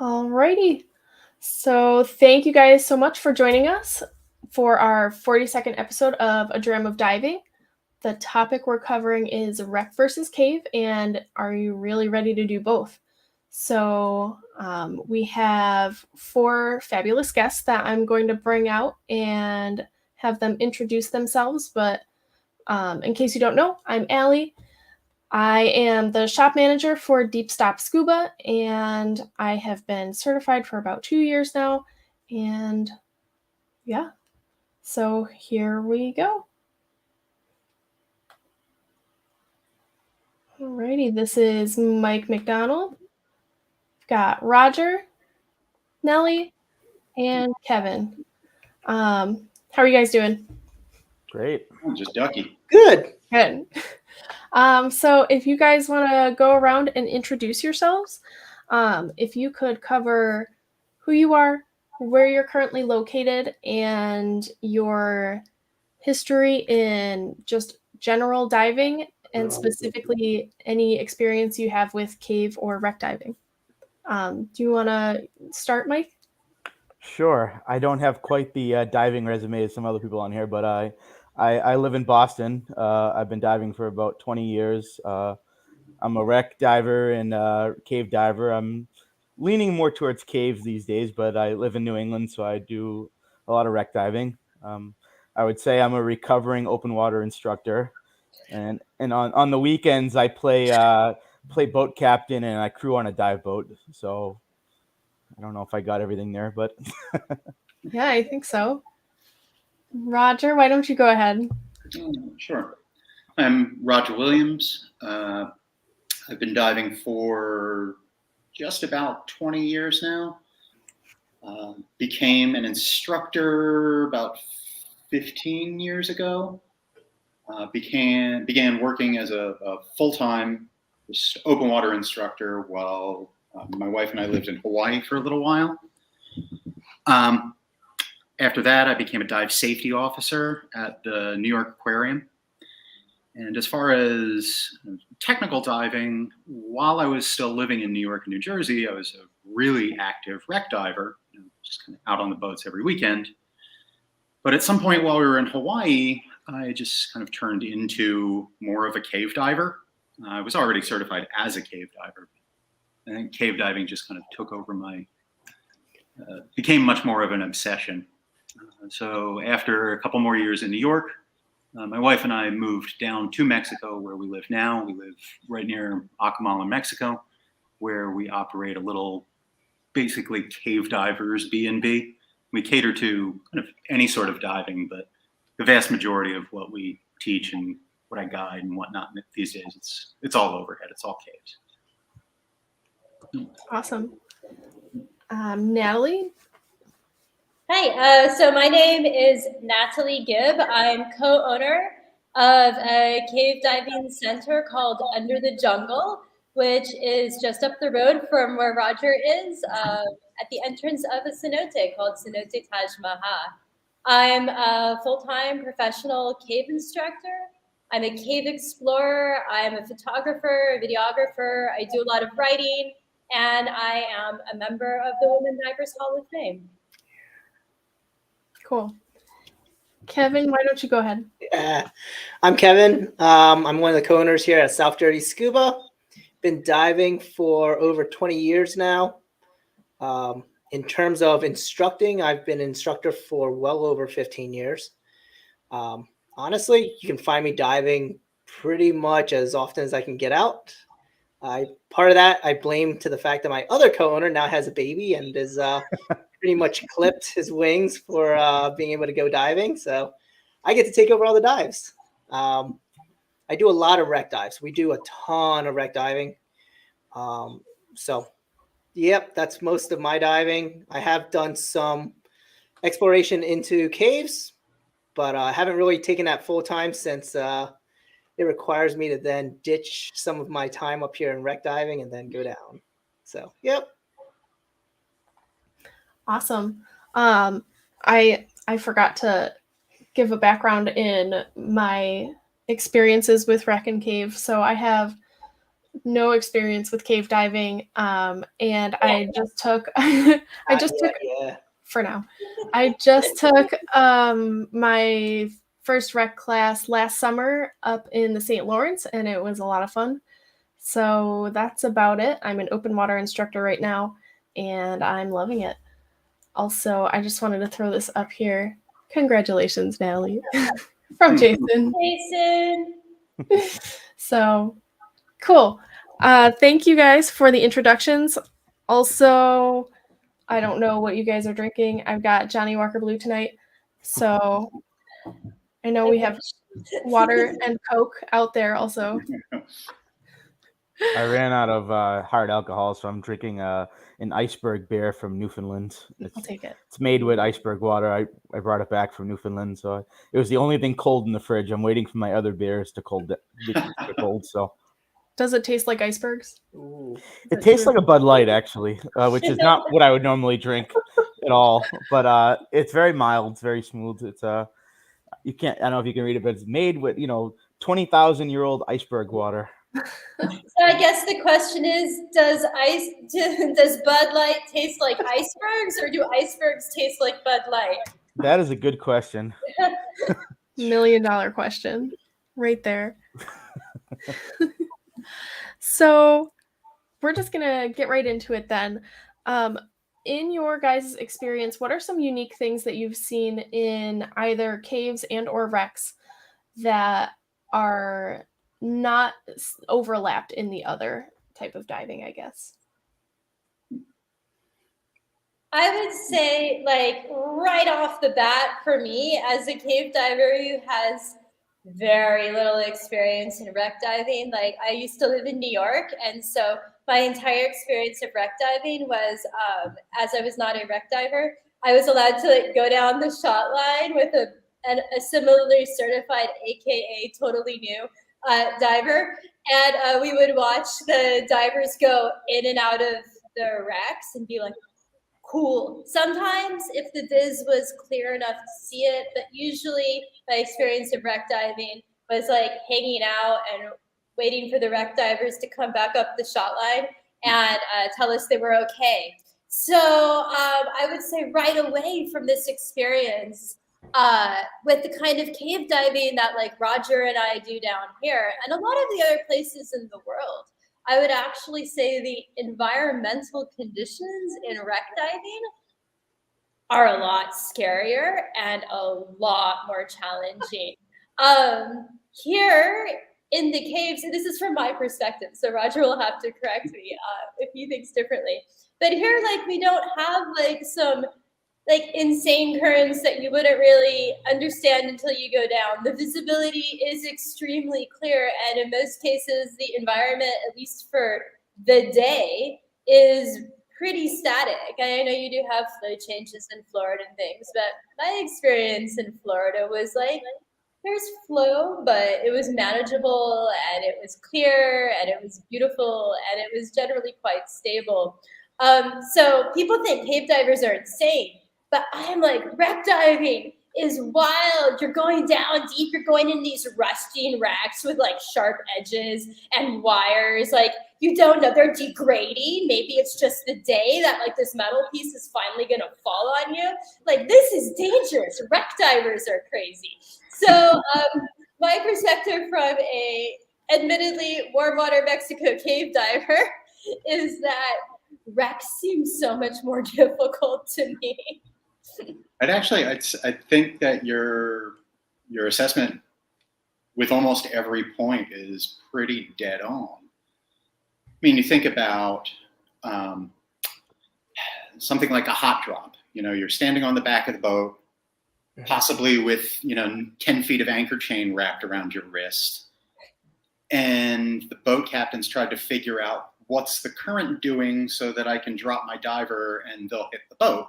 Alrighty. So thank you guys so much for joining us for our 42nd episode of A Dram of Diving. The topic we're covering is wreck versus cave, and are you really ready to do both? So we have four fabulous guests that I'm going to bring out and have them introduce themselves. But in case you don't know, I'm Allie. I am the shop manager for Deep Stop Scuba, and I have been certified for about 2 years now. And yeah, so here we go. Alrighty, this is Mike McDonald. We've got Roger, Nellie, and Kevin. How are you guys doing? Great. Just Ducky. Good. Good. So if you guys want to go around and introduce yourselves, if you could cover who you are, where you're currently located, and your history in just general diving, and specifically any experience you have with cave or wreck diving. Do you want to start, Mike? Sure. I don't have quite the diving resume as some other people on here, but I live in Boston. I've been diving for about 20 years. I'm a wreck diver and cave diver. I'm leaning more towards caves these days, but I live in New England, so I do a lot of wreck diving. I would say I'm a recovering open water instructor, and on the weekends I play boat captain and I crew on a dive boat. So I don't know if I got everything there, but Yeah, I think so. Roger, why don't you go ahead? Sure. I'm Roger Williams. I've been diving for just about 20 years now. Became an instructor about 15 years ago. Began working as a full-time open water instructor while my wife and I lived in Hawaii for a little while. After that, I became a dive safety officer at the New York Aquarium. And as far as technical diving, while I was still living in New York and New Jersey, I was a really active wreck diver, just kind of out on the boats every weekend. But at some point while we were in Hawaii, I just kind of turned into more of a cave diver. I was already certified as a cave diver. I think cave diving just kind of took over became much more of an obsession. So after a couple more years in New York, my wife and I moved down to Mexico, where we live now. We live right near Acamala, Mexico, where we operate a little, basically cave divers B&B. We cater to kind of any sort of diving, but the vast majority of what we teach and what I guide and whatnot these days, it's all overhead. It's all caves. Awesome. Natalie? Hi, so my name is Natalie Gibb. I'm co-owner of a cave diving center called Under the Jungle, which is just up the road from where Roger is, at the entrance of a cenote called Cenote Taj Mahal. I'm a full-time professional cave instructor. I'm a cave explorer. I'm a photographer, a videographer. I do a lot of writing, and I am a member of the Women Divers Hall of Fame. Cool. Kevin, why don't you go ahead? I'm Kevin. I'm one of the co-owners here at South Dirty Scuba. Been diving for over 20 years now. In terms of instructing, I've been an instructor for well over 15 years. Honestly, you can find me diving pretty much as often as I can get out. Part of that I blame to the fact that my other co-owner now has a baby and is pretty much clipped his wings for being able to go diving. So I get to take over all the dives. I do a lot of wreck dives. We do a ton of wreck diving. So, yep, that's most of my diving. I have done some exploration into caves, but I haven't really taken that full time since it requires me to then ditch some of my time up here in wreck diving and then go down. So, yep. Awesome. I forgot to give a background in my experiences with wreck and cave. So I have no experience with cave diving, and I just took I just took Yeah. for now. I just took my first rec class last summer up in the St. Lawrence, and it was a lot of fun. So that's about it. I'm an open water instructor right now, and I'm loving it. Also, I just wanted to throw this up here. Congratulations, Natalie, from Jason. Jason. So cool. Thank you guys for the introductions. Also, I don't know what you guys are drinking. I've got Johnny Walker Blue tonight. So I know we have water and Coke out there also. I ran out of hard alcohol, so I'm drinking an iceberg beer from Newfoundland. I'll take it. It's made with iceberg water. I brought it back from Newfoundland, so it was the only thing cold in the fridge. I'm waiting for my other beers to get cold. So Does it taste like icebergs? Ooh. it tastes like a Bud Light, actually, which is not what I would normally drink at all. But it's very mild. It's very smooth. It's you can't. I don't know if you can read it, but it's made with 20,000-year-old iceberg water. So I guess the question is, does Bud Light taste like icebergs, or do icebergs taste like Bud Light? That is a good question. $1 million question right there. So we're just gonna get right into it then. In your guys' experience, what are some unique things that you've seen in either caves and or wrecks that are not overlapped in the other type of diving, I guess? I would say, like, right off the bat, for me, as a cave diver who has very little experience in wreck diving, like, I used to live in New York, and so my entire experience of wreck diving was, as I was not a wreck diver, I was allowed to, like, go down the shot line with a similarly certified, AKA totally new diver, and we would watch the divers go in and out of the wrecks and be like, cool. Sometimes if the viz was clear enough to see it, but usually my experience of wreck diving was like hanging out and waiting for the wreck divers to come back up the shot line and tell us they were okay. So I would say right away from this experience, with the kind of cave diving that like Roger and I do down here, and a lot of the other places in the world, I would actually say the environmental conditions in wreck diving are a lot scarier and a lot more challenging. Here in the caves, and this is from my perspective, so Roger will have to correct me if he thinks differently. But here, like, we don't have like some like insane currents that you wouldn't really understand until you go down. The visibility is extremely clear, and in most cases, the environment, at least for the day, is pretty static. I know you do have flow changes in Florida and things, but my experience in Florida was like, there's flow, but it was manageable, and it was clear, and it was beautiful, and it was generally quite stable. So people think cave divers are insane. But I'm like, wreck diving is wild. You're going down deep. You're going in these rusting racks with like sharp edges and wires. Like, you don't know. They're degrading. Maybe it's just the day that like this metal piece is finally going to fall on you. Like, this is dangerous. Wreck divers are crazy. So my perspective from a admittedly warm water Mexico cave diver is that wrecks seem so much more difficult to me. I think that your assessment with almost every point is pretty dead on. I mean, you think about something like a hot drop. You're standing on the back of the boat, possibly with 10 feet of anchor chain wrapped around your wrist, and the boat captain's tried to figure out what's the current doing so that I can drop my diver and they'll hit the boat.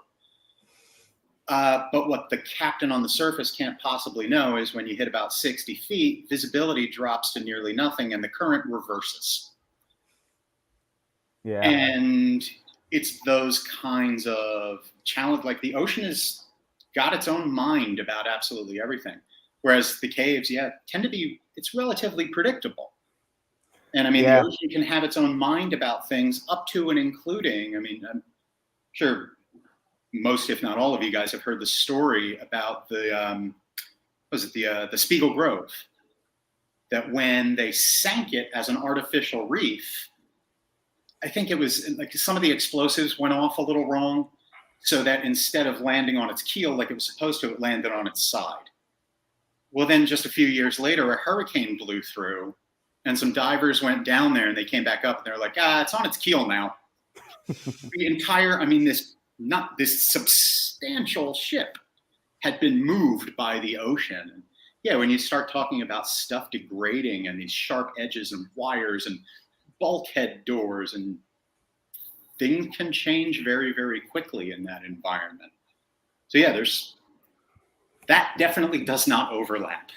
But what the captain on the surface can't possibly know is when you hit about 60 feet, visibility drops to nearly nothing and the current reverses. Yeah. And it's those kinds of challenge, like the ocean has got its own mind about absolutely everything. Whereas the caves, tend to be, it's relatively predictable. And I mean, Yeah. the ocean can have its own mind about things up to and including, I mean, I'm sure most, if not all of you guys have heard the story about the Spiegel Grove, that when they sank it as an artificial reef, I think it was like some of the explosives went off a little wrong, so that instead of landing on its keel like it was supposed to, it landed on its side. Well, then just a few years later, a hurricane blew through, and some divers went down there, and they came back up, and they're like, it's on its keel now. The entire, I mean, this substantial ship had been moved by the ocean. And yeah, when you start talking about stuff degrading and these sharp edges and wires and bulkhead doors, and things can change very, very quickly in that environment. So yeah, that definitely does not overlap.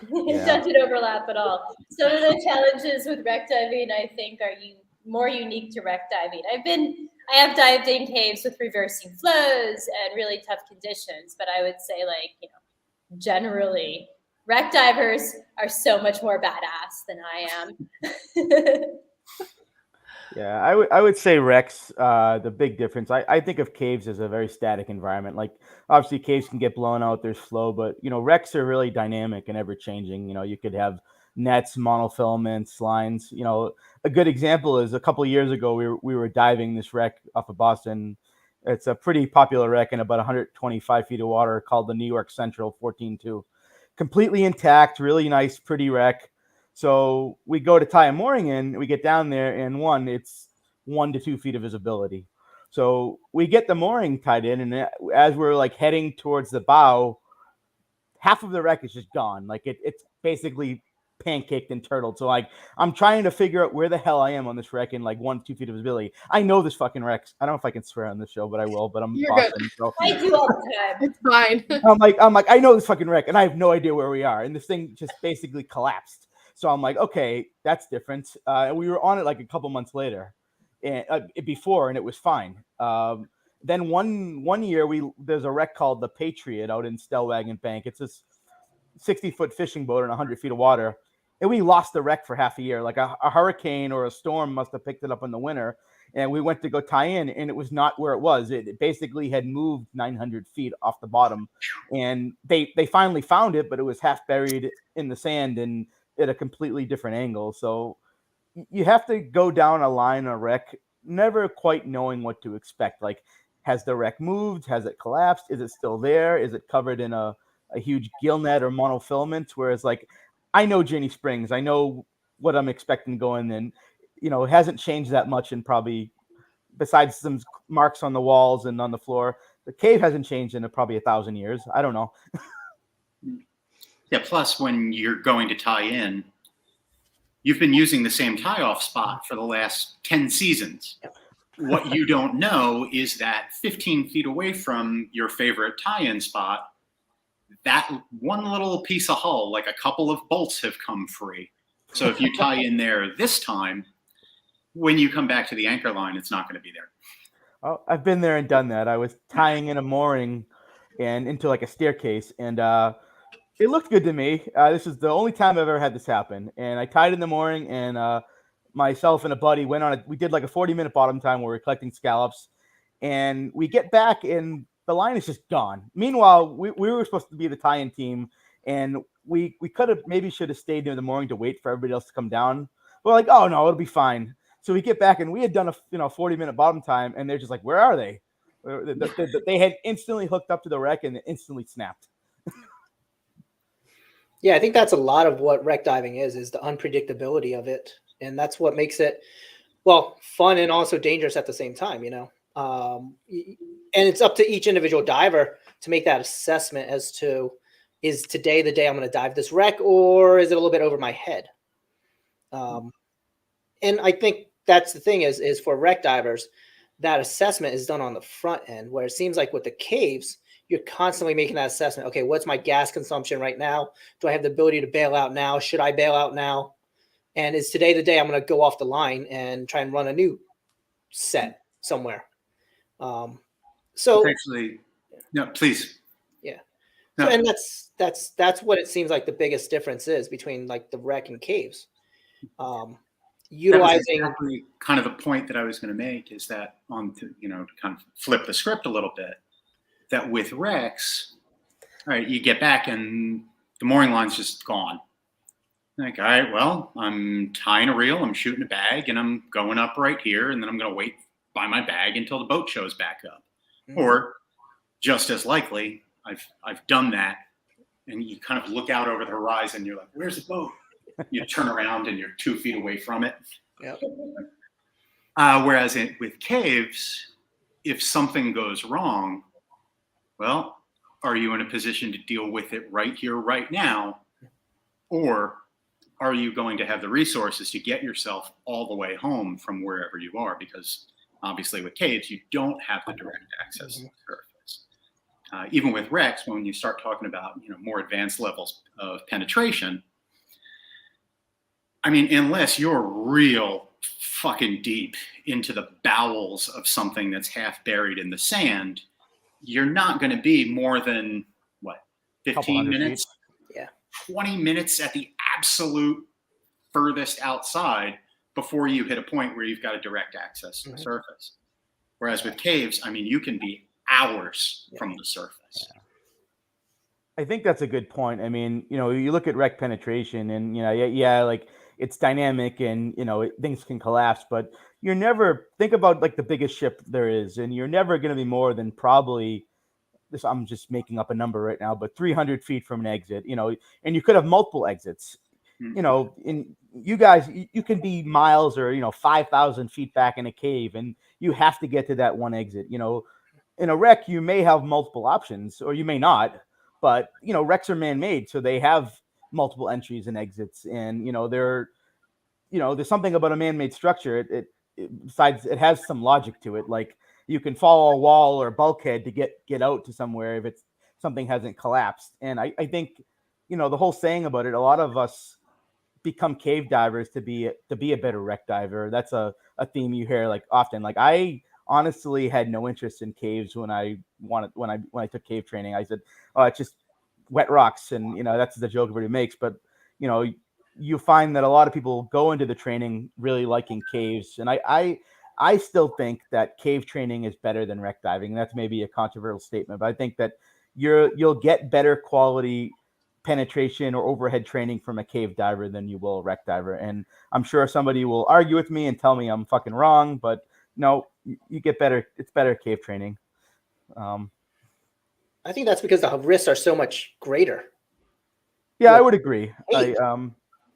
It doesn't overlap at all. Some of the challenges with wreck diving, I think, are more unique to wreck diving. I have dived in caves with reversing flows and really tough conditions, but I would say, like, generally, wreck divers are so much more badass than I am. Yeah, I would say wrecks, the big difference. I think of caves as a very static environment. Like, obviously caves can get blown out, there's flow, but wrecks are really dynamic and ever changing. You could have nets, monofilaments, lines. A good example is a couple of years ago we were diving this wreck off of Boston. It's a pretty popular wreck in about 125 feet of water called the New York Central 14-2. Completely intact, really nice, pretty wreck. So we go to tie a mooring in, we get down there, and it's 1 to 2 feet of visibility. So we get the mooring tied in, and as we're like heading towards the bow, half of the wreck is just gone. Like it's basically pancaked and turtled. So like I'm trying to figure out where the hell I am on this wreck in like 1 to 2 feet of visibility. I know this fucking wreck. I don't know if I can swear on this show, but I will. But I'm You're Boston, good. so I do all the time. It's fine. I'm like, I know this fucking wreck, and I have no idea where we are. And this thing just basically collapsed. So I'm like, okay, that's different. We were on it like a couple months later, and before, and it was fine. Then one year there's a wreck called the Patriot out in Stellwagen Bank. It's this 60-foot fishing boat in 100 feet of water, and we lost the wreck for half a year. Like a hurricane or a storm must have picked it up in the winter, and we went to go tie in, and it was not where it was. It basically had moved 900 feet off the bottom, and they finally found it, but it was half buried in the sand and at a completely different angle. So you have to go down a line, a wreck, never quite knowing what to expect. Like, has the wreck moved? Has it collapsed? Is it still there? Is it covered in a huge gill net or monofilament? Whereas, like, I know Ginny Springs. I know what I'm expecting going in. It hasn't changed that much in probably, besides some marks on the walls and on the floor, the cave hasn't changed in probably 1,000 years. I don't know. Yeah, plus when you're going to tie in, you've been using the same tie-off spot for the last 10 seasons. What you don't know is that 15 feet away from your favorite tie-in spot, that one little piece of hull, like a couple of bolts, have come free. So if you tie in there this time, when you come back to the anchor line, it's not going to be there. Oh, I've been there and done that. I was tying in a mooring and into like a staircase, and it looked good to me. This is the only time I've ever had this happen. And I tied in the mooring, and myself and a buddy went on we did like a 40-minute bottom time where we were collecting scallops, and we get back and the line is just gone. Meanwhile, we were supposed to be the tie-in team, and we should have stayed near the mooring to wait for everybody else to come down. We're like, oh no, it'll be fine. So we get back, and we had done a 40-minute bottom time, and they're just like, where are they? They had instantly hooked up to the wreck and it instantly snapped. Yeah, I think that's a lot of what wreck diving is the unpredictability of it. And that's what makes it, well, fun and also dangerous at the same time, and it's up to each individual diver to make that assessment as to, is today the day I'm going to dive this wreck, or is it a little bit over my head? And I think that's the thing is for wreck divers, that assessment is done on the front end, where it seems like with the caves, you're constantly making that assessment. Okay, what's my gas consumption right now? Do I have the ability to bail out now? Should I bail out now? And is today the day I'm going to go off the line and try and run a new set somewhere? So Actually, no, please. Yeah. No. So, and that's what it seems like the biggest difference is between like the wreck and caves. utilizing. That was exactly kind of the point that I was going to make, is that to kind of flip the script a little bit, that with Rex, all right, you get back and the mooring line's just gone. Like, all right, well, I'm tying a reel, I'm shooting a bag, and I'm going up right here, and then I'm going to wait by my bag until the boat shows back up. Mm-hmm. Or just as likely, I've done that, and you kind of look out over the horizon, you're like, where's the boat? You turn around and you're 2 feet away from it. Yep. Whereas with caves, if something goes wrong, well, are you in a position to deal with it right here, right now? Or are you going to have the resources to get yourself all the way home from wherever you are? Because obviously with caves, you don't have the direct access to the surface. Even with Rex, when you start talking about more advanced levels of penetration, I mean, unless you're real fucking deep into the bowels of something that's half buried in the sand, you're not going to be more than, 15 minutes? Feet. Yeah. 20 minutes at the absolute furthest outside before you hit a point where you've got a direct access to the surface. Whereas with caves, I mean, you can be hours from the surface. Yeah. I think that's a good point. I mean, you look at wreck penetration and, like it's dynamic and, things can collapse, but you're never, think about like the biggest ship there is, and you're never going to be more than probably this, I'm just making up a number right now, but 300 feet from an exit, and you could have multiple exits, and you guys, you can be miles or, 5,000 feet back in a cave, and you have to get to that one exit. In a wreck, you may have multiple options or you may not, but, wrecks are man-made. So they have multiple entries and exits, and, there's something about a man-made structure. Besides, it has some logic to it. Like, you can follow a wall or bulkhead to get out to somewhere if something hasn't collapsed. And I think, the whole saying about it, a lot of us become cave divers to be a better wreck diver. That's a theme you hear like often. Like, I honestly had no interest in caves when I took cave training. I said, oh, it's just wet rocks, and that's the joke everybody makes. But you find that a lot of people go into the training really liking caves, and I still think that cave training is better than wreck diving. That's maybe a controversial statement, but I think that you'll get better quality penetration or overhead training from a cave diver than you will a wreck diver. And I'm sure somebody will argue with me and tell me I'm fucking wrong, but no, you get better. It's better cave training. I think that's because the risks are so much greater. Yeah, I would agree.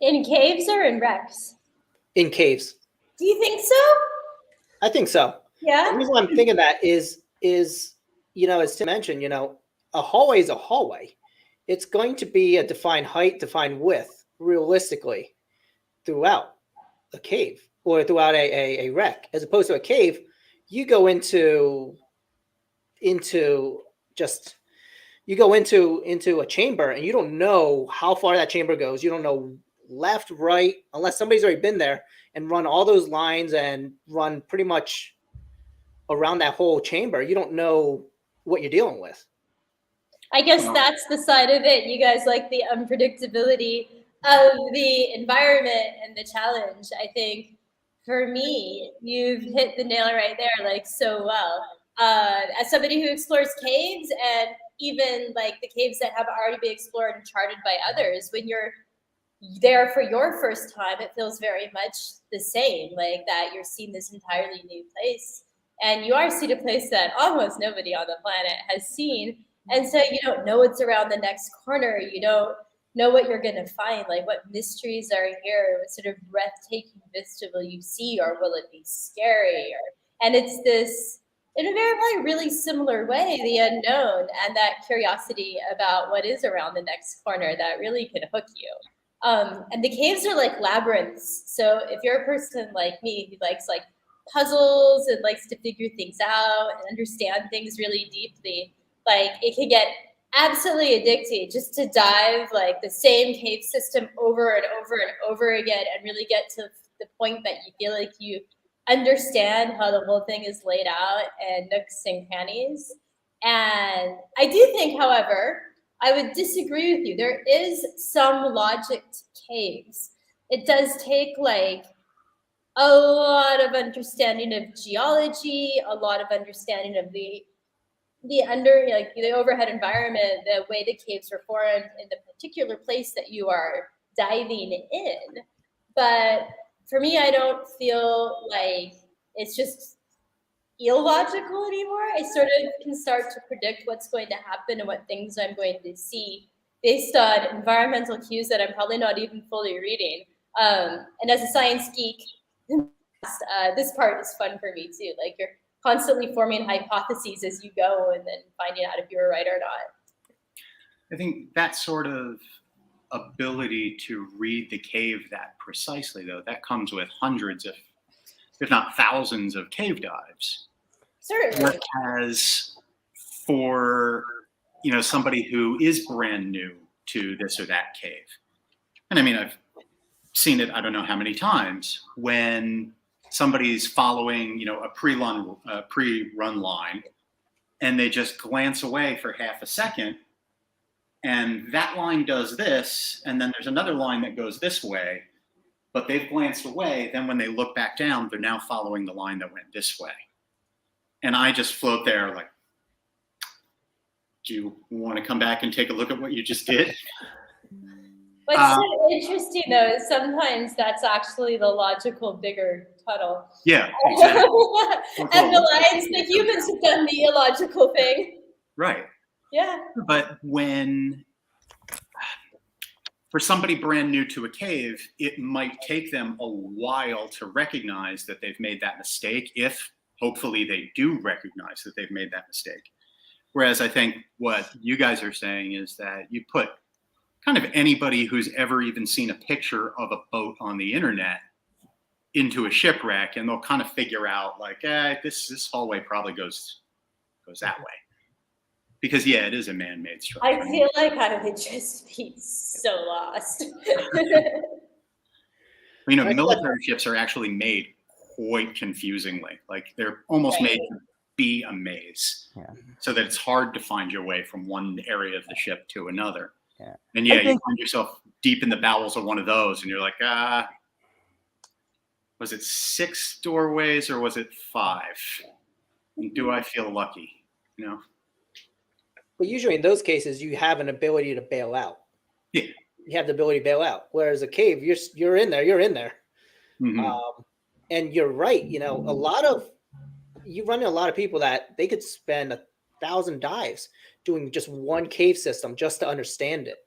In caves or in wrecks? In caves. Do you think so? I think so. Yeah. The reason I'm thinking that is as Tim mentioned, a hallway is a hallway. It's going to be a defined height, defined width, realistically, throughout a cave or throughout a wreck. As opposed to a cave, you go into a chamber and you don't know how far that chamber goes. You don't know left, right, unless somebody's already been there and run all those lines and run pretty much around that whole chamber. You don't know what you're dealing with. I guess that's the side of it. You guys like the unpredictability of the environment and the challenge. I think for me, you've hit the nail right there, like so well. As somebody who explores caves, and even like the caves that have already been explored and charted by others, when you're there for your first time, it feels very much the same, like that you're seeing this entirely new place, and you are seeing a place that almost nobody on the planet has seen. And so you don't know what's around the next corner. You don't know what you're going to find, like what mysteries are here, what sort of breathtaking vista will you see, or will it be scary? And it's this, in a very really similar way, the unknown and that curiosity about what is around the next corner that really could hook you. And the caves are like labyrinths. So if you're a person like me who likes like puzzles and likes to figure things out and understand things really deeply, like it can get absolutely addicting just to dive like the same cave system over and over and over again and really get to the point that you feel like you understand how the whole thing is laid out and nooks and crannies. And I do think, however, I would disagree with you. There is some logic to caves. It does take like a lot of understanding of geology, a lot of understanding of the the overhead environment, the way the caves were formed in the particular place that you are diving in. But for me, I don't feel like it's just illogical anymore. I sort of can start to predict what's going to happen and what things I'm going to see based on environmental cues that I'm probably not even fully reading. And as a science geek, this part is fun for me too. Like you're constantly forming hypotheses as you go and then finding out if you were right or not. I think that sort of ability to read the cave that precisely, though, that comes with hundreds of, if not thousands of cave dives. Certainly. Whereas for, somebody who is brand new to this or that cave, and I mean, I've seen it, I don't know how many times, when somebody's following, a pre-run line, and they just glance away for half a second, and that line does this, and then there's another line that goes this way, but they've glanced away. Then when they look back down, they're now following the line that went this way. And I just float there like, do you want to come back and take a look at what you just did? What's so interesting though is sometimes that's actually the logical bigger tunnel. Yeah, exactly. And the lions, the humans have done the illogical thing. Right. Yeah. But for somebody brand new to a cave, it might take them a while to recognize that they've made that mistake, if hopefully they do recognize that they've made that mistake. Whereas I think what you guys are saying is that you put kind of anybody who's ever even seen a picture of a boat on the internet into a shipwreck, and they'll kind of figure out like, this hallway probably goes that way. Because it is a man-made structure. I feel like I would just be so lost. Military ships are actually made quite confusingly. Like they're almost made to be a maze, so that it's hard to find your way from one area of the ship to another. Yeah. And you find yourself deep in the bowels of one of those, and you're like, was it 6 doorways or was it 5? And do I feel lucky? But usually in those cases, you have an ability to bail out. Yeah. You have the ability to bail out. Whereas a cave, you're in there. You're in there. Mm-hmm. And you're right. You run into a lot of people that they could spend 1,000 dives doing just one cave system just to understand it.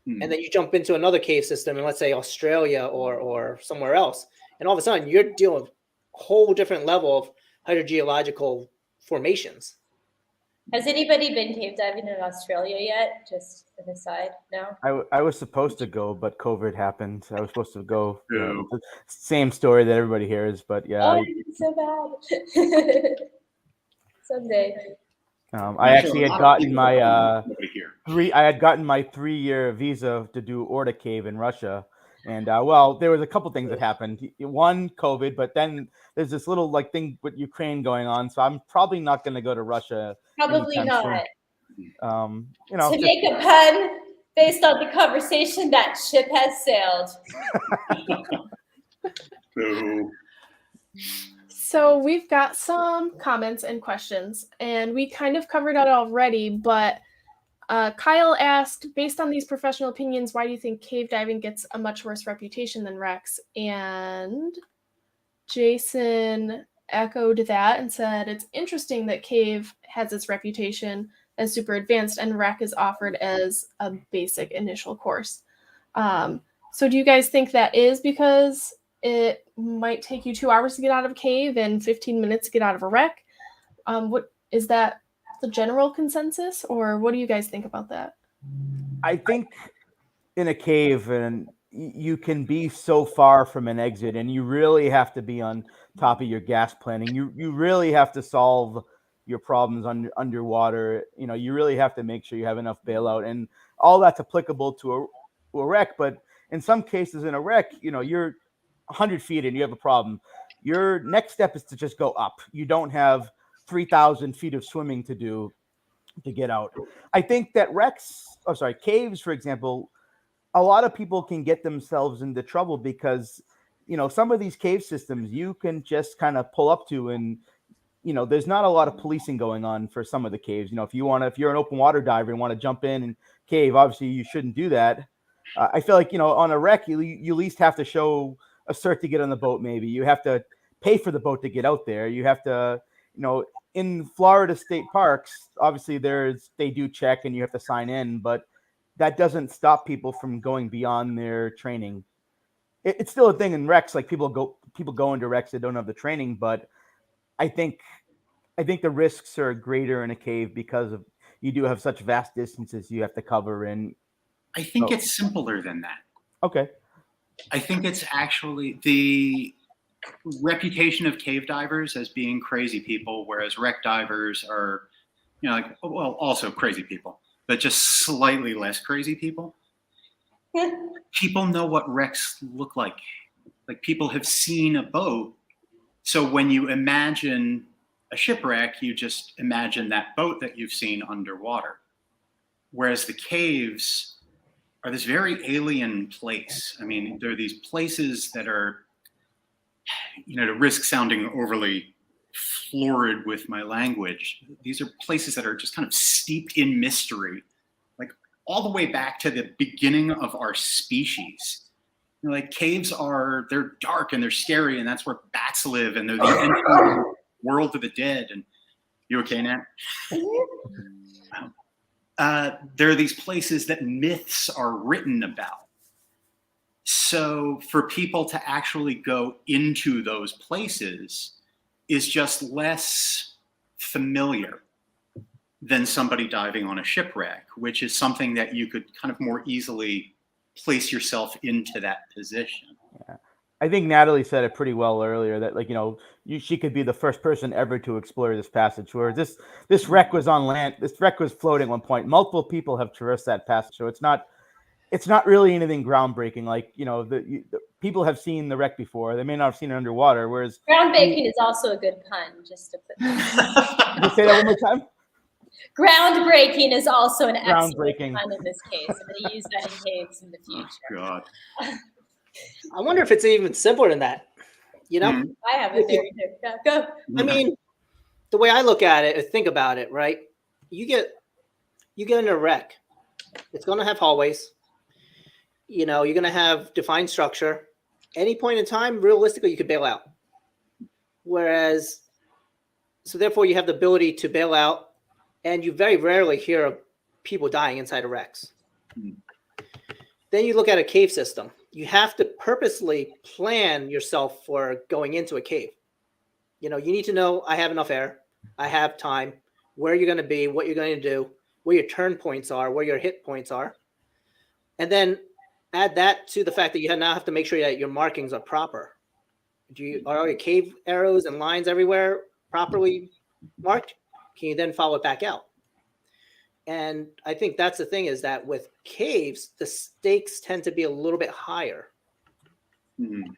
Mm-hmm. And then you jump into another cave system in, let's say, Australia or somewhere else. And all of a sudden, you're dealing with a whole different level of hydrogeological formations. Has anybody been cave diving in Australia yet? Just an aside, no? I was supposed to go, but COVID happened. I was supposed to go. Same story that everybody hears, but yeah. Oh, it's so bad. Someday. I actually had gotten my I had gotten my 3-year visa to do Orta Cave in Russia. And there was a couple things that happened. One, COVID, but then there's this little thing with Ukraine going on. So I'm probably not going to go to Russia. Probably not. Soon. To make a pun based on the conversation, that ship has sailed. So we've got some comments and questions, and we kind of covered it already, but Kyle asked, based on these professional opinions, why do you think cave diving gets a much worse reputation than Rex? And Jason echoed that and said, it's interesting that cave has its reputation as super advanced and Rec is offered as a basic initial course. So do you guys think that is because it might take you 2 hours to get out of a cave and 15 minutes to get out of a wreck? What is that the general consensus, or what do you guys think about that? I think in a cave, and you can be so far from an exit, and you really have to be on top of your gas planning. You really have to solve your problems underwater. You really have to make sure you have enough bailout, and all that's applicable to a wreck. But in some cases, in a wreck, you're 100 feet and you have a problem. Your next step is to just go up. You don't have 3,000 feet of swimming to do to get out. I think that caves, for example, a lot of people can get themselves into trouble because some of these cave systems you can just kind of pull up to, and there's not a lot of policing going on for some of the caves. If you're an open water diver and want to jump in and cave, obviously you shouldn't do that. I feel like, on a wreck, you at least have to show a cert to get on the boat. Maybe you have to pay for the boat to get out there. You have to, in Florida state parks, obviously they do check and you have to sign in, but that doesn't stop people from going beyond their training. It's still a thing in wrecks. Like people go into wrecks that don't have the training, but I think the risks are greater in a cave because of you do have such vast distances you have to cover. And I think it's simpler than that. Okay. I think it's actually the reputation of cave divers as being crazy people, whereas wreck divers are, also crazy people, but just slightly less crazy people. People know what wrecks look like. Like people have seen a boat. So when you imagine a shipwreck, you just imagine that boat that you've seen underwater. Whereas the caves are this very alien place. I mean, there are these places that are, to risk sounding overly florid with my language, these are places that are just kind of steeped in mystery, like all the way back to the beginning of our species. Like caves they're dark and they're scary, and that's where bats live, and they're the world of the dead. And you okay, Nat? There are these places that myths are written about. So for people to actually go into those places is just less familiar than somebody diving on a shipwreck, which is something that you could kind of more easily place yourself into that position. Yeah. I think Natalie said it pretty well earlier that she could be the first person ever to explore this passage, where this wreck was on land. This wreck was floating at one point. Multiple people have traversed that passage, so it's not really anything groundbreaking. Like, the people have seen the wreck before. They may not have seen it underwater, whereas Groundbreaking is also a good pun, just to put Can you say that one more time? Groundbreaking is also an excellent Groundbreaking pun in this case. I'm going to use that in caves in the future. Oh, God. I wonder if it's even simpler than that. I have a theory too. Go. I mean, the way I look at it, think about it, right? You get in a wreck. It's going to have hallways. You're going to have defined structure. Any point in time, realistically, you could bail out. So therefore, you have the ability to bail out, and you very rarely hear of people dying inside of wrecks. Then you look at a cave system. You have to purposely plan yourself for going into a cave. You need to know, I have enough air, I have time, where you're going to be, what you're going to do, where your turn points are, where your hit points are. And then add that to the fact that you now have to make sure that your markings are proper. Are all your cave arrows and lines everywhere properly marked? Can you then follow it back out? And I think that's the thing, is that with caves, the stakes tend to be a little bit higher. Mm-hmm.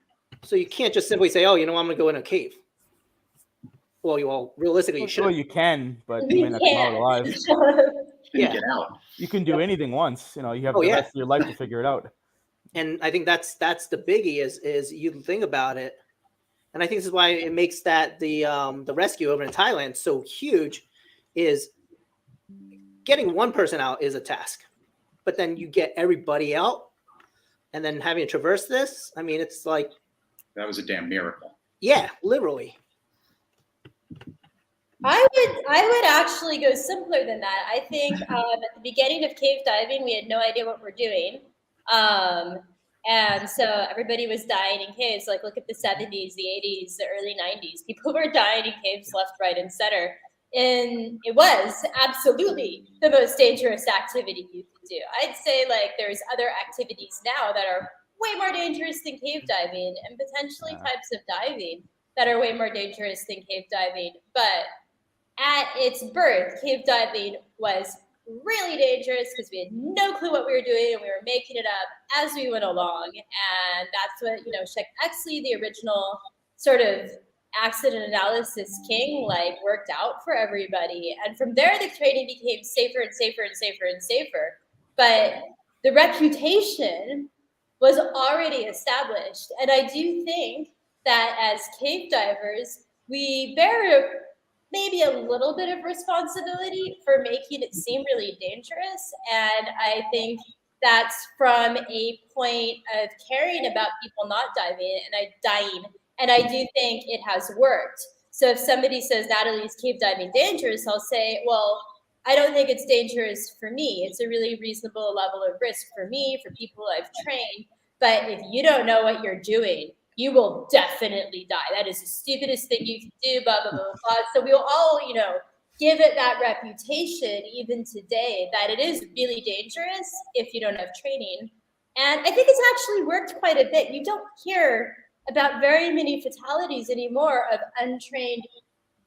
So you can't just simply say, I'm going to go in a cave. Well, realistically, you should. Well, you can, but you may not come out alive. Get out. You can do anything once. You have the rest of your life to figure it out. And I think that's the biggie is you think about it. And I think this is why it makes that the rescue over in Thailand so huge, is getting one person out is a task, but then you get everybody out, and then having to traverse this. I mean, it's like, that was a damn miracle. Yeah, literally. I would actually go simpler than that. I think at the beginning of cave diving, we had no idea what we're doing. And so everybody was dying in caves. Like, look at the 70s, the 80s, the early 90s. People were dying in caves left, right, and center. And it was absolutely the most dangerous activity you could do. I'd say there's other activities now that are way more dangerous than cave diving, and potentially types of diving that are way more dangerous than cave diving. But at its birth, cave diving was really dangerous because we had no clue what we were doing, and we were making it up as we went along. And that's what, Sheck Exley, the original sort of accident analysis king, worked out for everybody. And from there, the training became safer and safer and safer and safer. But the reputation was already established. And I do think that as cave divers, we bear maybe a little bit of responsibility for making it seem really dangerous. And I think that's from a point of caring about people not dying. And I do think it has worked. So if somebody says, Natalie, is cave diving dangerous? I'll say, well, I don't think it's dangerous for me. It's a really reasonable level of risk for me, for people I've trained. But if you don't know what you're doing, you will definitely die. That is the stupidest thing you can do, blah, blah, blah, blah. So we'll all, give it that reputation even today that it is really dangerous if you don't have training. And I think it's actually worked quite a bit. You don't hear about very many fatalities anymore of untrained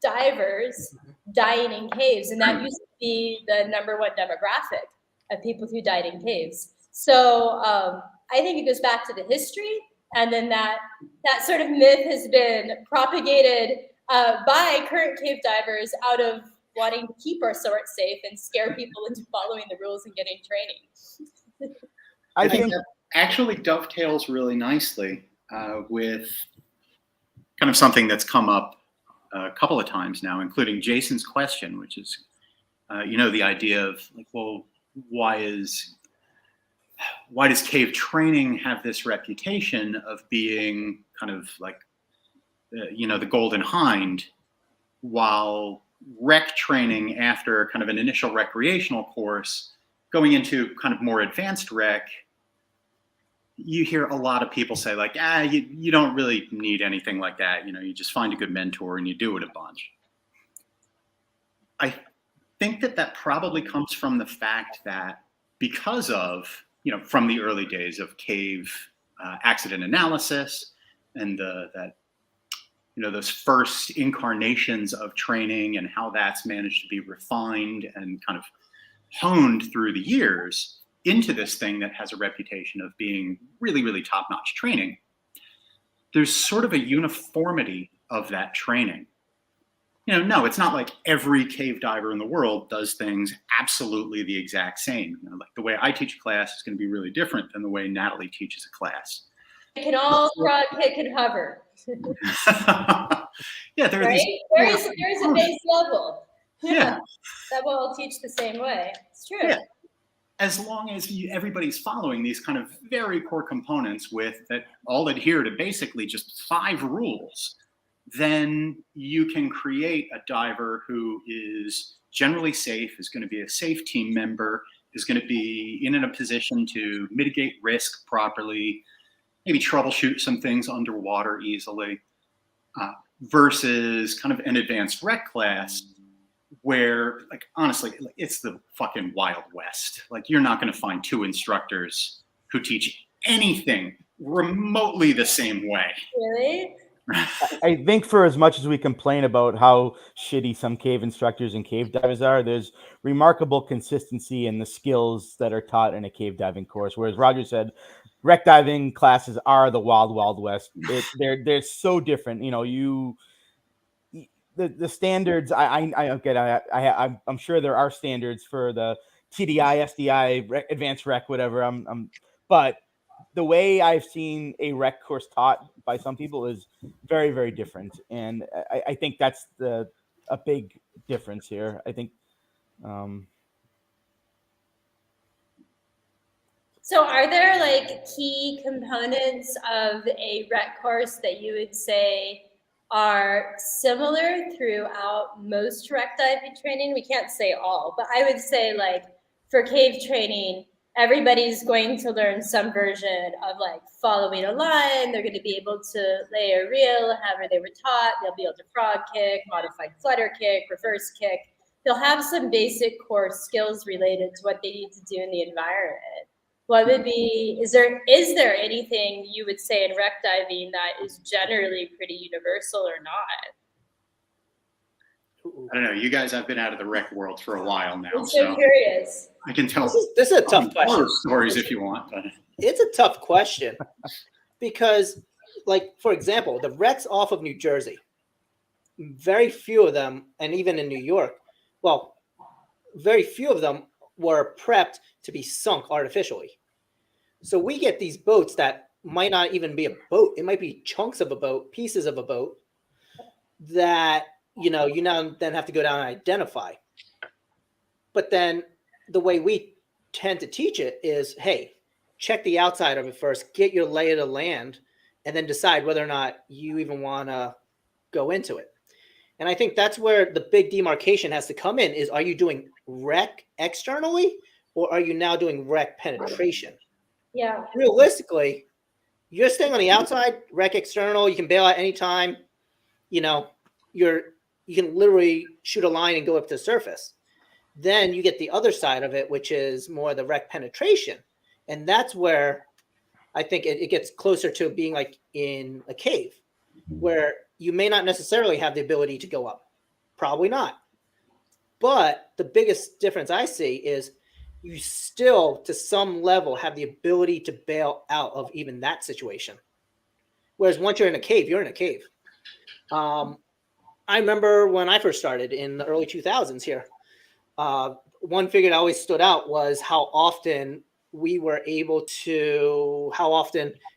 divers dying in caves. And that used to be the number one demographic of people who died in caves. So I think it goes back to the history. And then that sort of myth has been propagated by current cave divers out of wanting to keep our sort safe and scare people into following the rules and getting training. I think think that actually dovetails really nicely with kind of something that's come up a couple of times now, including Jason's question, which is, the idea of like, well, why does cave training have this reputation of being kind of like, the golden hind, while rec training after kind of an initial recreational course, going into kind of more advanced rec, you hear a lot of people say like, you don't really need anything like that. You just find a good mentor and you do it a bunch. I think that probably comes from the fact that because of, from the early days of cave accident analysis and those first incarnations of training and how that's managed to be refined and kind of honed through the years into this thing that has a reputation of being really, really top-notch training, there's sort of a uniformity of that training. No, it's not like every cave diver in the world does things absolutely the exact same. Like the way I teach a class is going to be really different than the way Natalie teaches a class. They can all frog, kick, and hover. Yeah, there are right? these. There's a base level. Yeah. That will all teach the same way. It's true. Yeah. As long as everybody's following these kind of very core components that all adhere to basically just 5 rules, then you can create a diver who is generally safe, is going to be a safe team member, is going to be in a position to mitigate risk properly, maybe troubleshoot some things underwater easily, versus kind of an advanced rec class where, like, honestly, it's the fucking Wild West. Like, you're not going to find 2 instructors who teach anything remotely the same way. Really? I think for as much as we complain about how shitty some cave instructors and cave divers are, there's remarkable consistency in the skills that are taught in a cave diving course. Whereas Roger said, rec diving classes are the wild, wild west. They're so different. The standards. I'm sure there are standards for the TDI, SDI, advanced rec, whatever. But the way I've seen a rec course taught by some people is very, very different, and I think that's a big difference here. I think. So are there like key components of a rec course that you would say are similar throughout most rec diving training? We can't say all, but I would say like for cave training, everybody's going to learn some version of like following a line. They're going to be able to lay a reel however they were taught. They'll be able to frog kick, modified flutter kick, reverse kick. They'll have some basic core skills related to what they need to do in the environment. What would be, is there anything you would say in rec diving that is generally pretty universal or not? I don't know. You guys have been out of the rec world for a while now. I'm so curious. I can tell This is a tough question. Stories if you want. But It's a tough question because, like, for example, the wrecks off of New Jersey, very few of them, and even in New York, well, very few of them were prepped to be sunk artificially. So we get these boats that might not even be a boat. It might be chunks of a boat, pieces of a boat that, you now then have to go down and identify. But then the way we tend to teach it is, hey, check the outside of it first, get your lay of the land, and then decide whether or not you even want to go into it. And I think that's where the big demarcation has to come in is, are you doing rec externally or are you now doing rec penetration? Yeah. Realistically, you're staying on the outside, rec external, you can bail out anytime. You can literally shoot a line and go up to the surface. Then you get the other side of it, which is more the rec penetration. And that's where I think it gets closer to being like in a cave, where you may not necessarily have the ability to go up. Probably not. But the biggest difference I see is you still, to some level, have the ability to bail out of even that situation. Whereas once you're in a cave, you're in a cave. I remember when I first started in the early 2000s here, one figure that always stood out was how often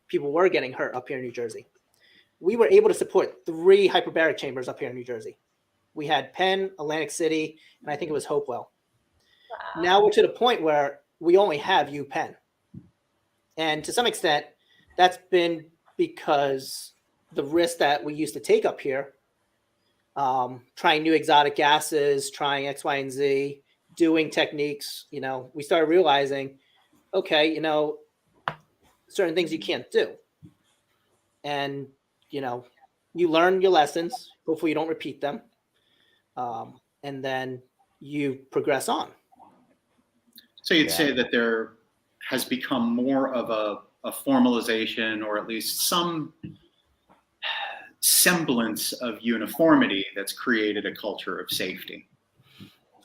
people were getting hurt up here in New Jersey. We were able to support 3 hyperbaric chambers up here in New Jersey. We had Penn, Atlantic City, and I think it was Hopewell. Wow. Now we're to the point where we only have UPenn. And to some extent, that's been because the risk that we used to take up here, trying new exotic gases, trying X, Y, and Z, doing techniques, we started realizing, okay, certain things you can't do. And, you learn your lessons. Hopefully you don't repeat them. And then you progress on. So you'd say that there has become more of a formalization, or at least some semblance of uniformity that's created a culture of safety.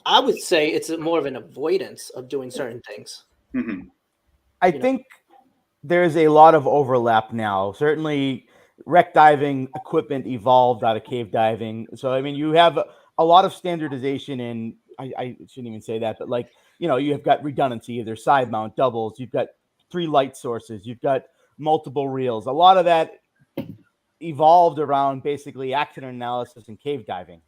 I would say it's more of an avoidance of doing certain things. Mm-hmm. I think there's a lot of overlap now. Certainly, wreck diving equipment evolved out of cave diving. So, you have a lot of standardization in, I shouldn't even say that, but you have got redundancy, either side mount, doubles, you've got 3 light sources, you've got multiple reels. A lot of that evolved around basically accident analysis and cave diving.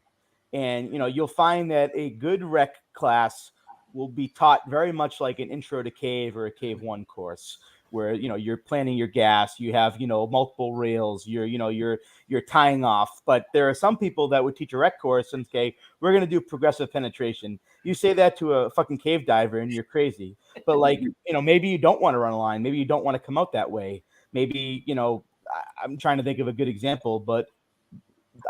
And, you'll find that a good rec class will be taught very much like an intro to cave or a cave 1 course, where, you're planning your gas, you have, multiple rails, you're tying off. But there are some people that would teach a rec course and say, we're going to do progressive penetration. You say that to a fucking cave diver and you're crazy. But maybe you don't want to run a line. Maybe you don't want to come out that way. Maybe, I'm trying to think of a good example, but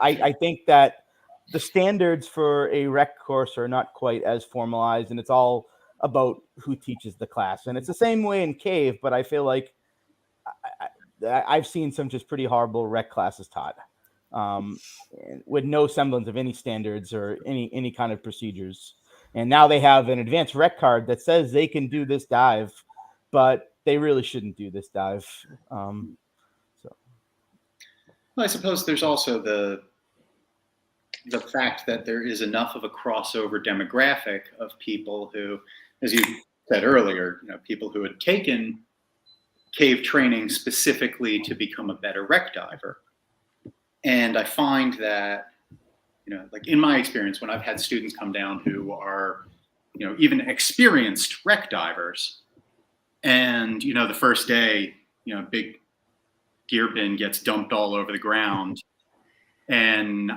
I think that the standards for a rec course are not quite as formalized, and it's all about who teaches the class. And it's the same way in cave, but I feel like I've seen some just pretty horrible rec classes taught with no semblance of any standards or any kind of procedures. And now they have an advanced rec card that says they can do this dive, but they really shouldn't do this dive. Well, I suppose there's also the fact that there is enough of a crossover demographic of people who, as you said earlier, people who had taken cave training specifically to become a better wreck diver. And I find that, in my experience, when I've had students come down who are, even experienced wreck divers, and, the first day, big gear bin gets dumped all over the ground. And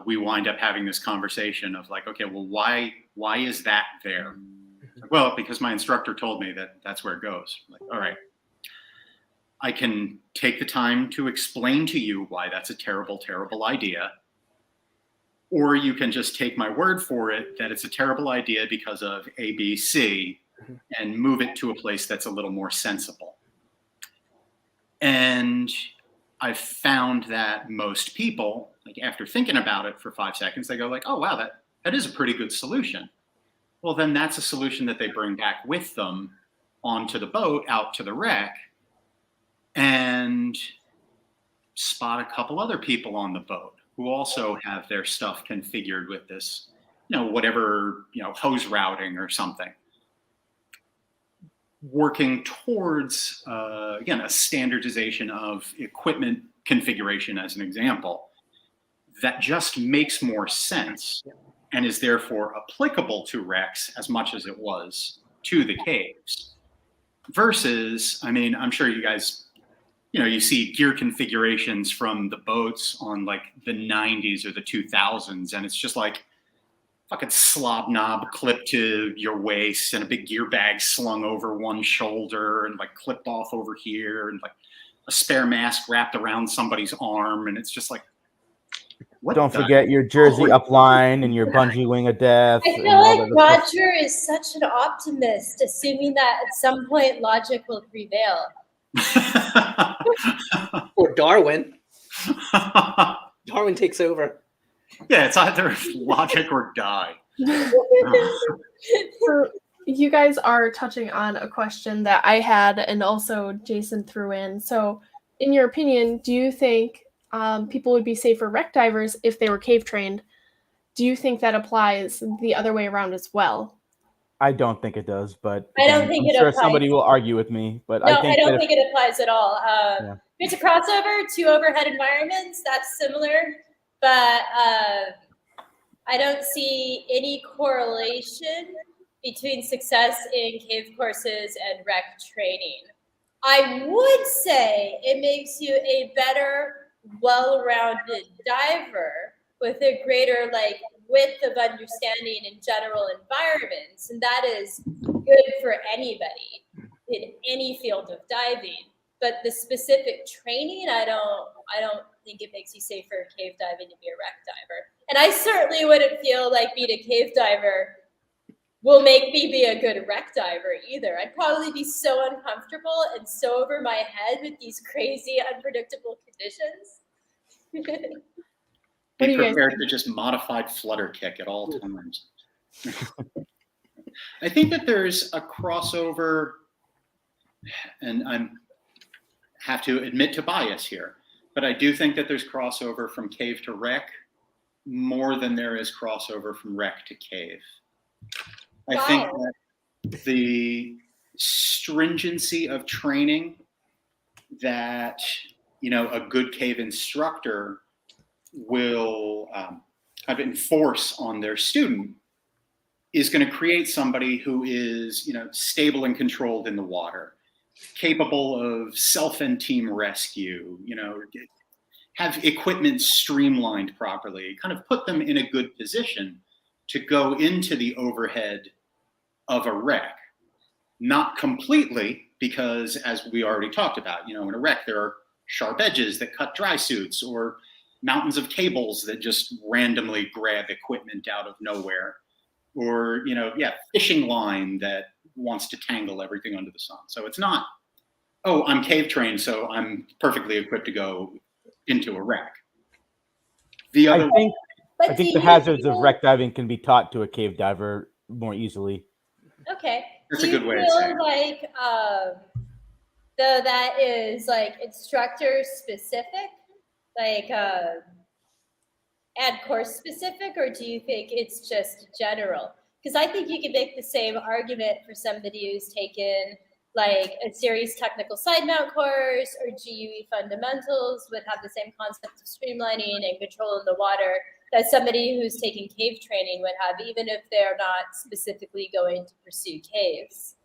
we wind up having this conversation of okay, well, why is that there? Well, because my instructor told me that that's where it goes. All right, I can take the time to explain to you why that's a terrible, terrible idea. Or you can just take my word for it that it's a terrible idea because of A, B, C, and move it to a place that's a little more sensible. And I've found that most people, after thinking about it for 5 seconds, they go oh, wow, that is a pretty good solution. Well, then that's a solution that they bring back with them onto the boat, out to the wreck, and spot a couple other people on the boat who also have their stuff configured with this, whatever, hose routing or something. working towards, again, a standardization of equipment configuration as an example that just makes more sense and is therefore applicable to Rex as much as it was to the caves. Versus, I mean, I'm sure you guys, you see gear configurations from the boats on like the 90s or the 2000s, and it's just like fucking slob knob clipped to your waist and a big gear bag slung over one shoulder and like clipped off over here and like a spare mask wrapped around somebody's arm. And it's just like, what Don't the- forget your jersey upline and your bungee wing of death. I and feel all like that stuff. Roger is such an optimist, assuming that at some point logic will prevail. Or Darwin. Darwin takes over. Yeah, it's either logic or die. So you guys are touching on a question that I had and also Jason threw in. So in your opinion, do you think people would be safer wreck divers if they were cave trained? Do you think that applies the other way around as well? I don't think it does, but I don't think I'm it sure applies. somebody will argue with me. But No, I think don't that think it applies at all. Yeah. It's a crossover, 2 overhead environments, that's similar, but I don't see any correlation between success in cave courses and wreck training. I would say it makes you a better, well-rounded diver with a greater width of understanding in general environments, and that is good for anybody in any field of diving. But the specific training, I don't think it makes you safer cave diving to be a wreck diver. And I certainly wouldn't feel like being a cave diver will make me be a good wreck diver either. I'd probably be so uncomfortable and so over my head with these crazy, unpredictable conditions. What do Be you guys prepared to just modified flutter kick at all times. I think that there's a crossover, and I have to admit to bias here, but I do think that there's crossover from cave to wreck more than there is crossover from wreck to cave. I think that the stringency of training that a good cave instructor will kind of enforce on their student is going to create somebody who is stable and controlled in the water, capable of self and team rescue, have equipment streamlined properly, kind of put them in a good position to go into the overhead of a wreck. Not completely, because as we already talked about, in a wreck there are sharp edges that cut dry suits, or mountains of cables that just randomly grab equipment out of nowhere, or fishing line that wants to tangle everything under the sun. So it's not, oh, I'm cave trained, so I'm perfectly equipped to go into a wreck. The other I think the hazards of wreck diving can be taught to a cave diver more easily. Okay. That's Do a good way you of saying feel like though that is instructor specific, and course specific, or do you think it's just general? Because I think you could make the same argument for somebody who's taken a series technical side mount course or GUE fundamentals would have the same concept of streamlining and control in the water that somebody who's taking cave training would have, even if they're not specifically going to pursue caves.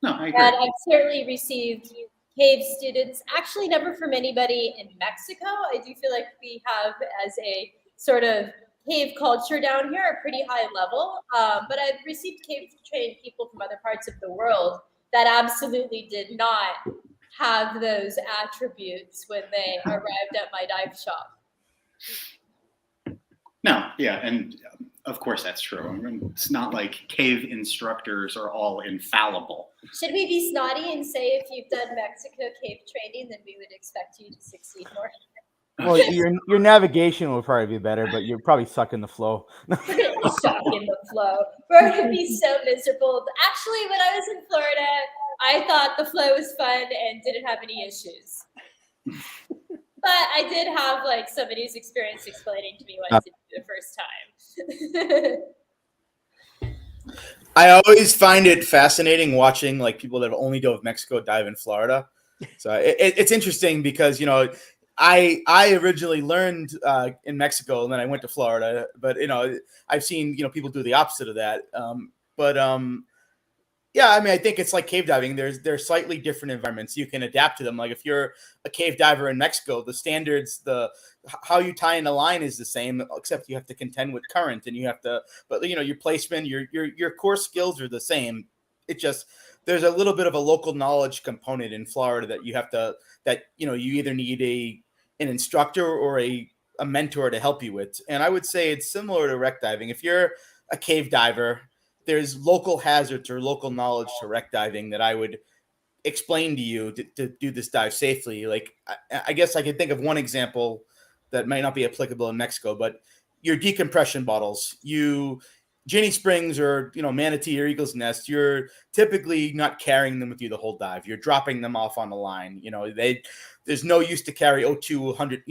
No, I agree. And I've certainly received cave students, actually never from anybody in Mexico. I do feel like we have, as a sort of cave culture down here, a pretty high level. But I've received cave trained people from other parts of the world that absolutely did not have those attributes when they arrived at my dive shop. No, yeah, and of course that's true. I mean, it's not like cave instructors are all infallible. Should we be snotty and say if you've done Mexico cave training, then we would expect you to succeed more? Well, your navigation will probably be better, but you're probably stuck in the flow. We're gonna be stuck in the flow. We're gonna be so miserable. Actually, when I was in Florida, I thought the flow was fun and didn't have any issues. But I did have somebody's experience explaining to me what to do the first time. I always find it fascinating watching like people that have only dove Mexico dive in Florida. So it's interesting because I originally learned in Mexico and then I went to Florida, but I've seen people do the opposite of that. But yeah, I mean, I think it's like cave diving. There's slightly different environments. You can adapt to them. Like if you're a cave diver in Mexico, the standards, how you tie in a line is the same, except you have to contend with current, and you have to. But your placement, your core skills are the same. It just there's a little bit of a local knowledge component in Florida that you have to you either need an instructor or a mentor to help you with. And I would say it's similar to wreck diving. If you're a cave diver, there's local hazards or local knowledge to wreck diving that I would explain to you to do this dive safely. Like, I guess I could think of one example that might not be applicable in Mexico, but your decompression bottles, Ginny Springs or, Manatee or Eagle's Nest, you're typically not carrying them with you the whole dive. You're dropping them off on the line. There's no use to carry O2 100,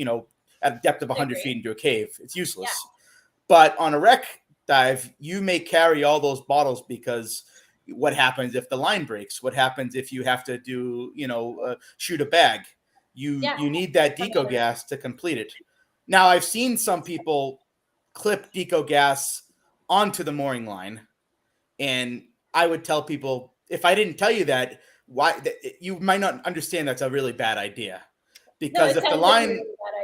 at a depth of 100 feet into a cave. It's useless. Yeah. But on a wreck dive, you may carry all those bottles because what happens if the line breaks? What happens if you have to do, shoot a bag? You need that deco gas to complete it. Now, I've seen some people clip deco gas onto the mooring line, and I would tell people, if I didn't tell you that, you might not understand that's a really bad idea. Because if the line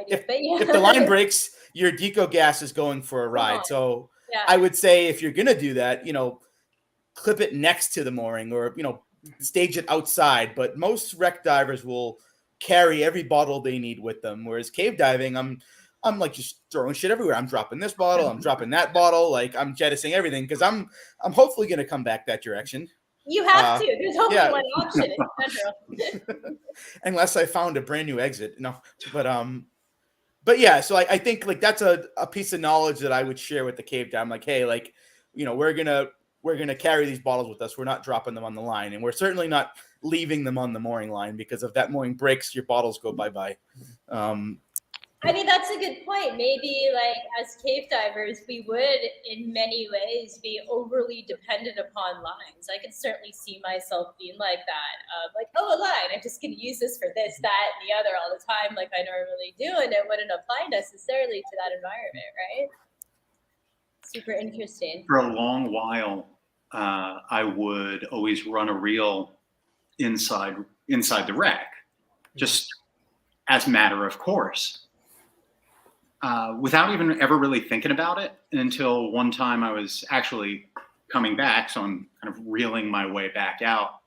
if the line breaks, your deco gas is going for a ride. So I would say if you're gonna do that, clip it next to the mooring or stage it outside. But most wreck divers will carry every bottle they need with them. Whereas cave diving, I'm like just throwing shit everywhere. I'm dropping this bottle, I'm dropping that bottle, like I'm jettisoning everything because I'm hopefully gonna come back that direction. You have to. There's only one option in general. Unless I found a brand new exit. No, but yeah, so I think like that's a piece of knowledge that I would share with the cave dive. I'm like, hey, like, we're gonna carry these bottles with us. We're not dropping them on the line, and we're certainly not leaving them on the mooring line because if that mooring breaks, your bottles go bye-bye. I mean, that's a good point. Maybe like as cave divers, we would in many ways be overly dependent upon lines. I could certainly see myself being like that. Like, oh, a line, I'm just going to use this for this, that, and the other all the time like I normally do. And it wouldn't apply necessarily to that environment, right? Super interesting. For a long while, I would always run a reel inside the wreck, just as matter of course. Without even ever really thinking about it until one time I was actually coming back. So I'm kind of reeling my way back out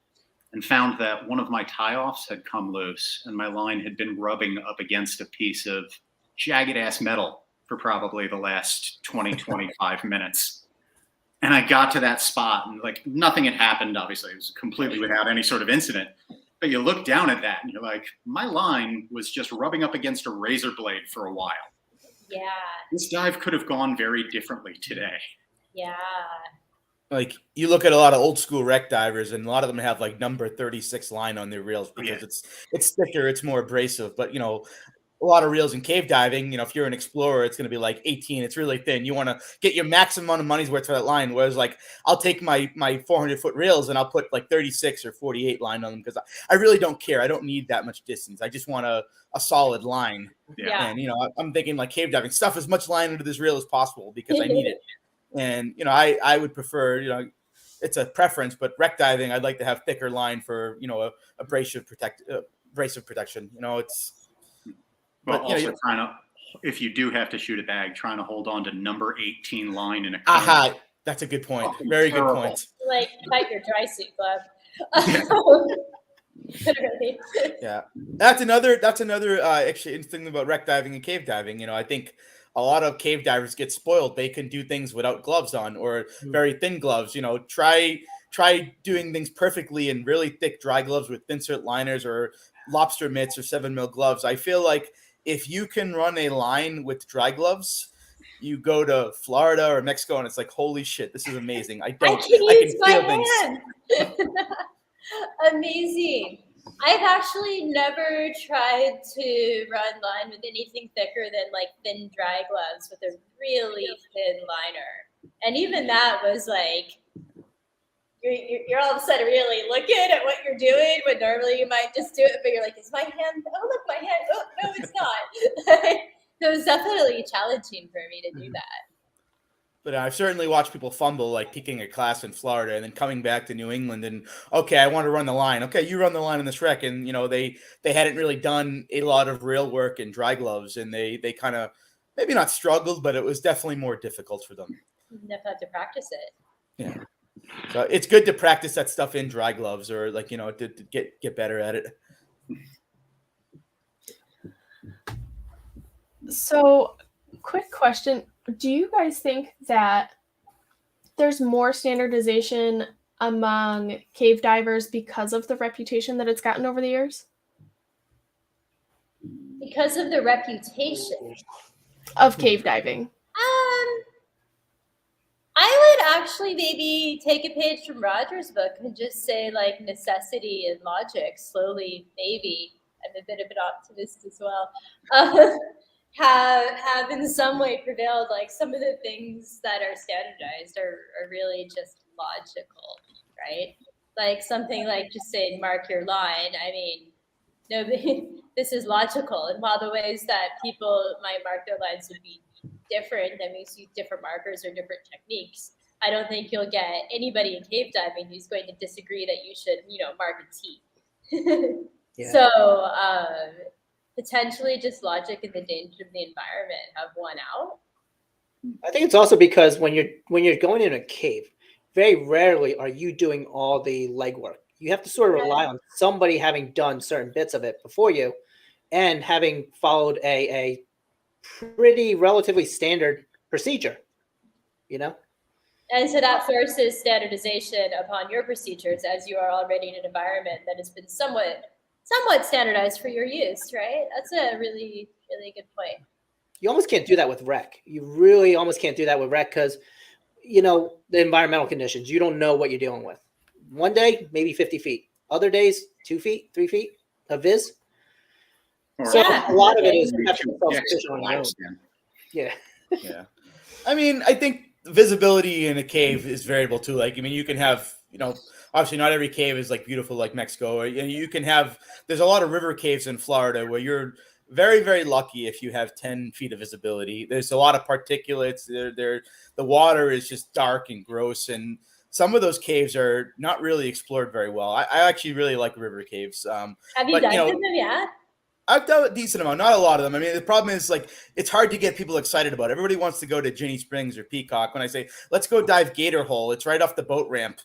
and found that one of my tie-offs had come loose and my line had been rubbing up against a piece of jagged ass metal for probably the last 20-25 minutes. And I got to that spot and like nothing had happened. Obviously it was completely without any sort of incident. But you look down at that and you're like, my line was just rubbing up against a razor blade for a while. Yeah. This dive could have gone very differently today. Yeah. Like you look at a lot of old school wreck divers and a lot of them have like number 36 line on their reels because it's thicker, it's more abrasive. But a lot of reels in cave diving, if you're an explorer, it's going to be like 18. It's really thin. You want to get your maximum amount of money's worth for that line. Whereas like I'll take my 400-foot reels and I'll put like 36 or 48 line on them because I really don't care. I don't need that much distance. I just want a solid line. Yeah. And I'm thinking like cave diving, stuff as much line into this reel as possible because I need it. And I would prefer it's a preference, but wreck diving I'd like to have thicker line for abrasive protection. It's. But also trying to, if you do have to shoot a bag, trying to hold on to number 18 line in a corner. Aha, that's a good point. Very good point. Like fight your dry suit glove. Yeah, that's another actually interesting thing about wreck diving and cave diving. I think a lot of cave divers get spoiled. They can do things without gloves on or very thin gloves. Try doing things perfectly in really thick dry gloves with thin-cert liners or lobster mitts or 7mm gloves. I feel like if you can run a line with dry gloves, you go to Florida or Mexico and it's like, holy shit, this is amazing. I can use my hand. Amazing. I've actually never tried to run line with anything thicker than like thin dry gloves with a really thin liner. And even that was like you're all of a sudden really looking at what you're doing when normally you might just do it, but you're like, is my hand? Oh, look, my hand. Oh, no, it's not. So it was definitely challenging for me to do that. But I've certainly watched people fumble, like taking a class in Florida and then coming back to New England and, okay, I want to run the line. Okay, you run the line in this rec. And, they hadn't really done a lot of real work in dry gloves, and they kind of maybe not struggled, but it was definitely more difficult for them. You definitely have to practice it. Yeah. So it's good to practice that stuff in dry gloves, or to get better at it. So, quick question. Do you guys think that there's more standardization among cave divers because of the reputation that it's gotten over the years? Because of the reputation of cave diving? I would actually maybe take a page from Roger's book and just say, like, necessity and logic slowly, maybe. I'm a bit of an optimist as well. Have in some way prevailed. Like, some of the things that are standardized are really just logical, right? Like something like just saying mark your line. I mean, nobody, this is logical. And while the ways that people might mark their lines would be different, that means use different markers or different techniques, I don't think you'll get anybody in cave diving who's going to disagree that you should, mark a T. Yeah. So potentially just logic and the danger of the environment have won out. I think it's also because when you're going in a cave, very rarely are you doing all the legwork. You have to sort of rely on somebody having done certain bits of it before you and having followed a pretty relatively standard procedure, And so that forces standardization upon your procedures as you are already in an environment that has been somewhat standardized for your use, right? That's a really, really good point. You almost can't do that with rec. You really almost can't do that with rec because, the environmental conditions, you don't know what you're dealing with. One day, maybe 50 feet. Other days, 2 feet, 3 feet of viz. So a lot of it is self-sufficient on your own. Yeah. Yeah. I mean, I think visibility in a cave is variable too. Like, you can have, obviously not every cave is like beautiful like Mexico. And you can have, there's a lot of river caves in Florida where you're very, very lucky if you have 10 feet of visibility. There's a lot of particulates. The water is just dark and gross. And some of those caves are not really explored very well. I actually really like river caves. Have you done them yet? I've done a decent amount, not a lot of them. I mean, the problem is it's hard to get people excited about it. Everybody wants to go to Ginny Springs or Peacock. When I say, let's go dive Gator Hole, it's right off the boat ramp.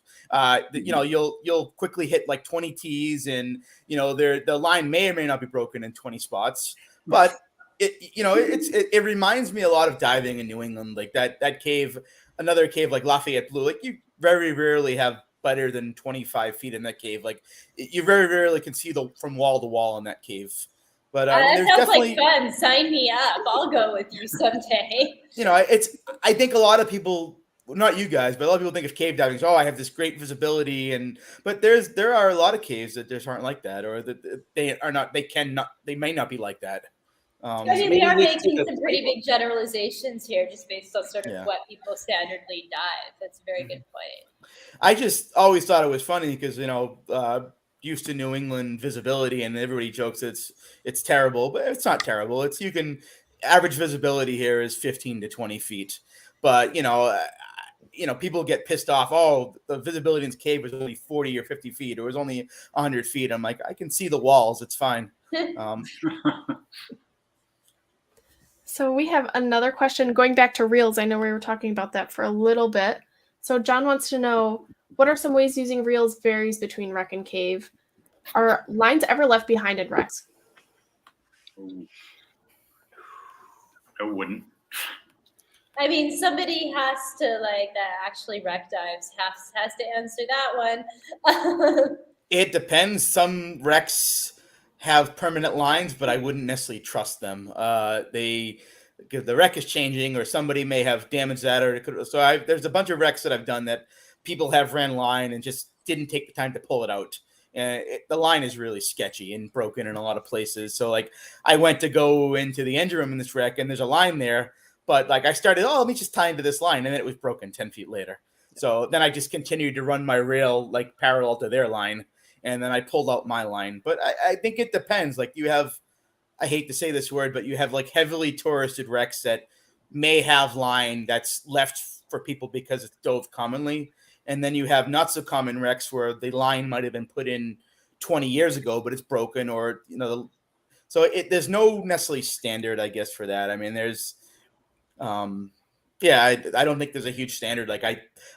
You'll quickly hit like 20 T's and, the line may or may not be broken in 20 spots, but it reminds me a lot of diving in New England. Like that cave, another cave like Lafayette Blue, like you very rarely have better than 25 feet in that cave. Like you very rarely can see from wall to wall in that cave. But that sounds like fun. Sign me up. I'll go with you someday. I think a lot of people, not you guys, but a lot of people think of cave diving as, I have this great visibility, but there are a lot of caves that just aren't like that, or that they may not be like that. We are making some pretty big generalizations here, just based on sort of what people standardly dive. That's a very good point. I just always thought it was funny because used to New England visibility, and everybody jokes it's terrible, but it's not terrible. Average visibility here is 15 to 20 feet, but people get pissed off. Oh, the visibility in this cave was only 40 or 50 feet, or it was only 100 feet. I'm like, I can see the walls. It's fine. So we have another question going back to reels. I know we were talking about that for a little bit. So John wants to know, what are some ways using reels varies between rec and cave? Are lines ever left behind in recs? I wouldn't. I mean, somebody has to, that actually rec dives has to answer that one. It depends. Some recs have permanent lines, but I wouldn't necessarily trust them. Because the rec is changing, or somebody may have damaged that, there's a bunch of recs that I've done that people have ran line and just didn't take the time to pull it out. The line is really sketchy and broken in a lot of places. So I went to go into the engine room in this rec, and there's a line there, but I started, let me just tie into this line, and then it was broken 10 feet later. So then I just continued to run my rail like parallel to their line, and then I pulled out my line. But I think it depends. Like you have, I hate to say this word, but you have like heavily touristed wrecks that may have line that's left for people because it's dove commonly. And then you have not so common wrecks where the line might have been put in 20 years ago, but it's broken, or, you know, so there's no necessarily standard, I guess, for that. I mean, there's, yeah, I don't think there's a huge standard. Like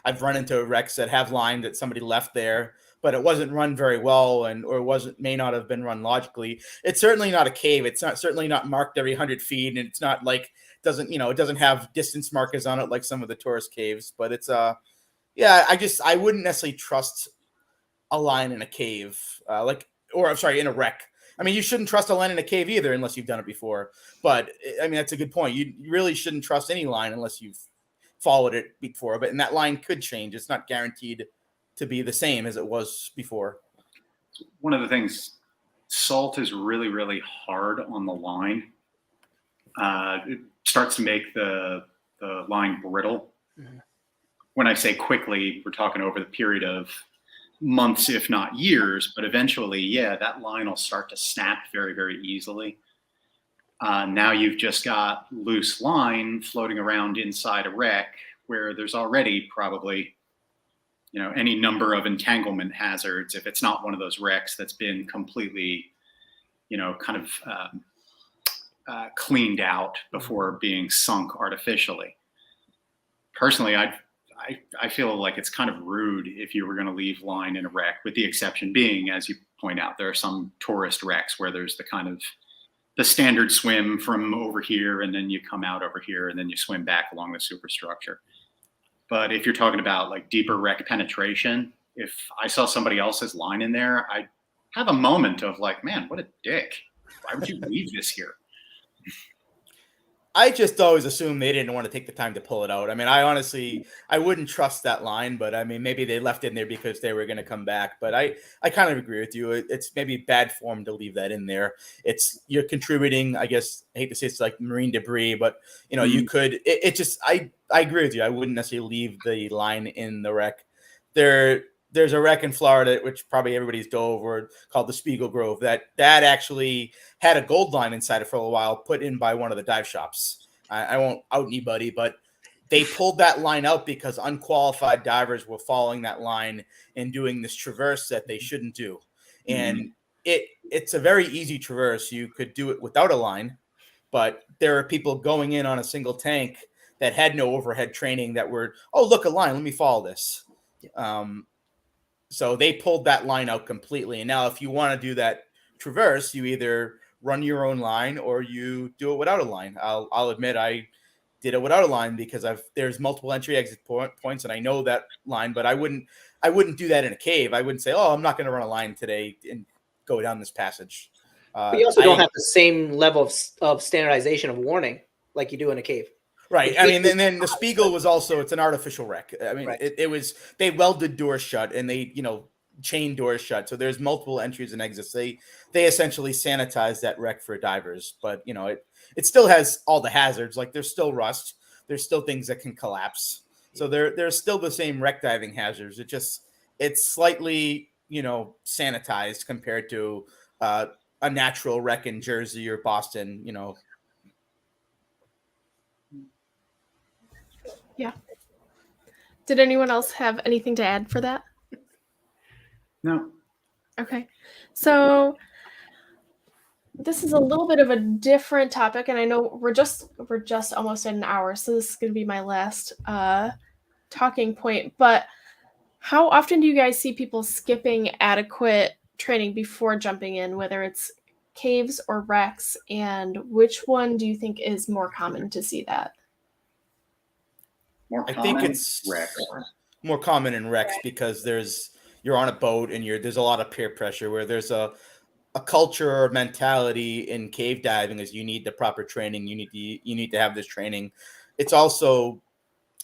I've run into wrecks that have line that somebody left there, but it wasn't run very well, or may not have been run logically. It's certainly not a cave. It's certainly not marked every 100 feet, and it's not like it doesn't have distance markers on it like some of the tourist caves. But it's yeah, I wouldn't necessarily trust a line in a cave, in a wreck. I mean, you shouldn't trust a line in a cave either unless you've done it before. But I mean, that's a good point. You really shouldn't trust any line unless you've followed it before. But and that line could change. It's not guaranteed to be the same as it was before. One of the things, salt is really, really hard on the line. It starts to make the line brittle. Mm-hmm. When I say quickly, we're talking over the period of months, if not years, but eventually, yeah, that line will start to snap very, very easily. Now you've just got loose line floating around inside a wreck where there's already probably, you know, any number of entanglement hazards. If it's not one of those wrecks that's been completely, you know, kind of cleaned out before being sunk artificially. Personally, I feel like it's kind of rude if you were going to leave line in a wreck, with the exception being, as you point out, there are some tourist wrecks where there's the kind of the standard swim from over here, and then you come out over here, and then you swim back along the superstructure. But if you're talking about like deeper wreck penetration, if I saw somebody else's line in there, I'd have a moment of like, man, what a dick. Why would you leave this here? I just always assumed they didn't want to take the time to pull it out. I mean, I wouldn't trust that line, but I mean, maybe they left it in there because they were going to come back. But I kind of agree with you. It's maybe bad form to leave that in there. You're contributing, I guess, I hate to say it's like marine debris, but you know, you could, I agree with you. I wouldn't necessarily leave the line in the wreck. There's a wreck in Florida, which probably everybody's dove over, called the Spiegel Grove, that actually had a gold line inside it for a while, put in by one of the dive shops. I won't out anybody, but they pulled that line out because unqualified divers were following that line and doing this traverse that they shouldn't do. And it's a very easy traverse. You could do it without a line, but there are people going in on a single tank that had no overhead training that were, oh, look, a line, let me follow this. So they pulled that line out completely. And now if you want to do that traverse, you either run your own line or you do it without a line. I'll admit I did it without a line because there's multiple entry exit points and I know that line, but I wouldn't do that in a cave. I wouldn't say, oh, I'm not going to run a line today and go down this passage. But you also don't have the same level of standardization of warning like you do in a cave. Right. I mean, and then the Spiegel was also, it's an artificial wreck. I mean, right. They welded doors shut and they, you know, chain doors shut. So there's multiple entries and exits. They essentially sanitized that wreck for divers, but you know, it still has all the hazards. Like there's still rust. There's still things that can collapse. So there's still the same wreck diving hazards. It's slightly, you know, sanitized compared to a natural wreck in Jersey or Boston, you know. Yeah. Did anyone else have anything to add for that? No. Okay. So this is a little bit of a different topic, and I know we're just almost at an hour, so this is going to be my last talking point. But how often do you guys see people skipping adequate training before jumping in, whether it's caves or wrecks, and which one do you think is more common to see that? I think it's wrecks. More common in wrecks because you're on a boat and there's a lot of peer pressure, where there's a culture or mentality in cave diving is you need the proper training. You need to have this training. It's also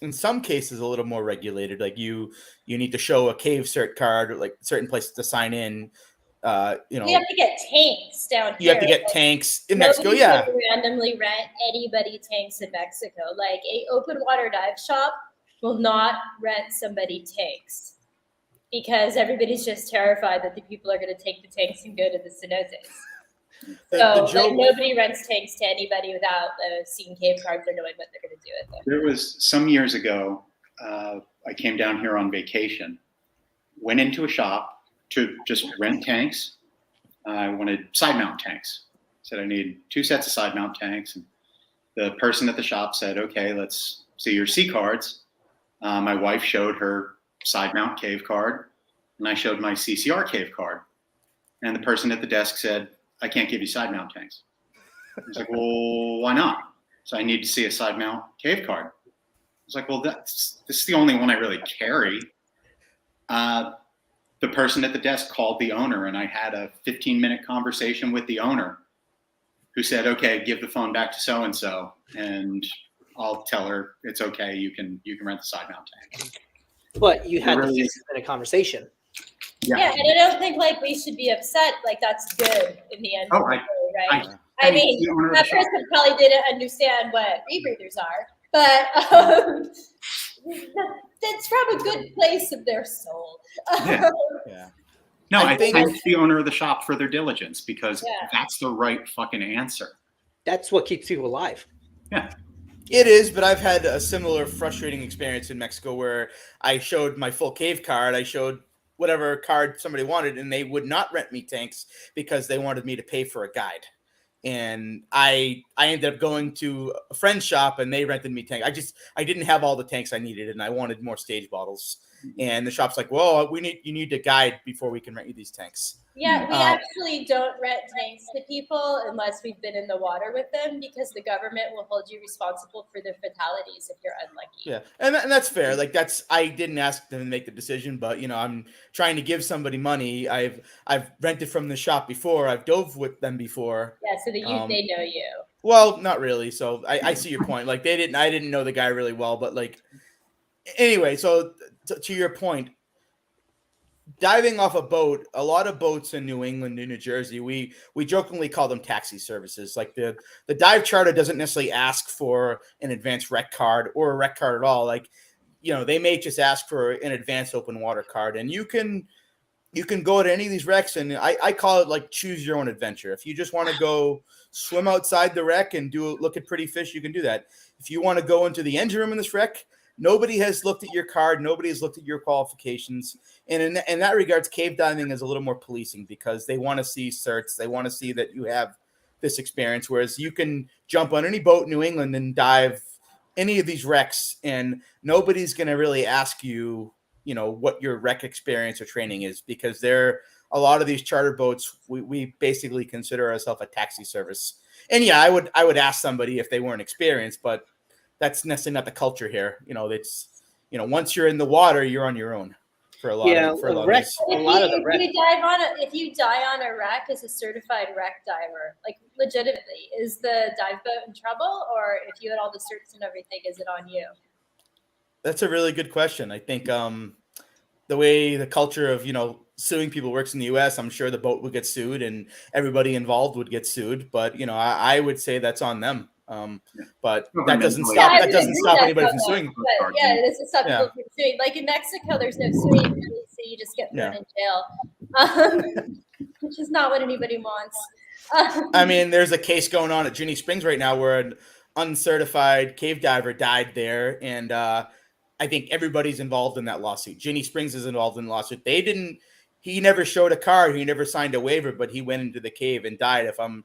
in some cases a little more regulated. Like you need to show a cave cert card, or like certain places to sign in. You know, you have to get tanks down here. You have to get tanks in Mexico. Yeah. Randomly rent anybody tanks in Mexico. Like a open water dive shop will not rent somebody tanks because everybody's just terrified that the people are going to take the tanks and go to the cenotes. So like nobody rents tanks to anybody without seeing cave cards or knowing what they're going to do with them. There was some years ago, I came down here on vacation, went into a shop to just rent tanks. I wanted side mount tanks. Said I need 2 sets of side mount tanks. And the person at the shop said, okay, let's see your C cards. My wife showed her side mount cave card, and I showed my CCR cave card. And the person at the desk said, I can't give you side mount tanks. I was like, well, why not? So I need to see a side mount cave card. I was like, well, this is the only one I really carry. The person at the desk called the owner, and I had a 15-minute conversation with the owner, who said, okay, give the phone back to so-and-so, and I'll tell her it's okay. You can rent the side mount tank. But you had really a conversation. Yeah, and I don't think like we should be upset. Like that's good in the end. Oh, right? I mean, that person probably didn't understand what rebreathers are, but that's from a good place of their soul. Yeah. No, I thank the owner of the shop for their diligence, because that's the right fucking answer. That's what keeps people alive. Yeah. It is, but I've had a similar frustrating experience in Mexico where I showed my full cave card. I showed whatever card somebody wanted, and they would not rent me tanks because they wanted me to pay for a guide. And I ended up going to a friend's shop, and they rented me tanks. I didn't have all the tanks I needed, and I wanted more stage bottles. And the shop's like, well, you need a guide before we can rent you these tanks. Yeah, we actually don't rent tanks to people unless we've been in the water with them, because the government will hold you responsible for their fatalities if you're unlucky. Yeah, and that's fair. Like I didn't ask them to make the decision, but I'm trying to give somebody money. I've rented from the shop before. I've dove with them before. Yeah, so they know you. Well, not really. So I see your point. Like I didn't know the guy really well, but like anyway. So to your point, diving off a boat, a lot of boats in New England, New Jersey, we jokingly call them taxi services. Like the dive charter doesn't necessarily ask for an advanced rec card or a rec card at all. Like, they may just ask for an advanced open water card, and you can go to any of these wrecks, and I call it like choose your own adventure. If you just want to go swim outside the wreck and look at pretty fish, you can do that. If you want to go into the engine room in this wreck, nobody has looked at your card. Nobody has looked at your qualifications. And in that regards, cave diving is a little more policing, because they want to see certs. They want to see that you have this experience, whereas you can jump on any boat in New England and dive any of these wrecks, and nobody's going to really ask you, what your wreck experience or training is, because a lot of these charter boats, we basically consider ourselves a taxi service. And yeah, I would ask somebody if they weren't experienced, but that's necessarily not the culture here. It's, once you're in the water, you're on your own for a lot of wrecks. If you die on a wreck as a certified wreck diver, like legitimately, is the dive boat in trouble? Or if you had all the certs and everything, is it on you? That's a really good question. I think the way the culture of, suing people works in the U.S., I'm sure the boat would get sued and everybody involved would get sued. But, I would say that's on them. But that doesn't stop anybody from suing. But yeah, it doesn't stop people from suing. Like in Mexico, there's no suing, really, so you just get thrown in jail, which is not what anybody wants. I mean, there's a case going on at Ginny Springs right now where an uncertified cave diver died there, and I think everybody's involved in that lawsuit. Ginny Springs is involved in the lawsuit. He never showed a card. He never signed a waiver, but he went into the cave and died, if I'm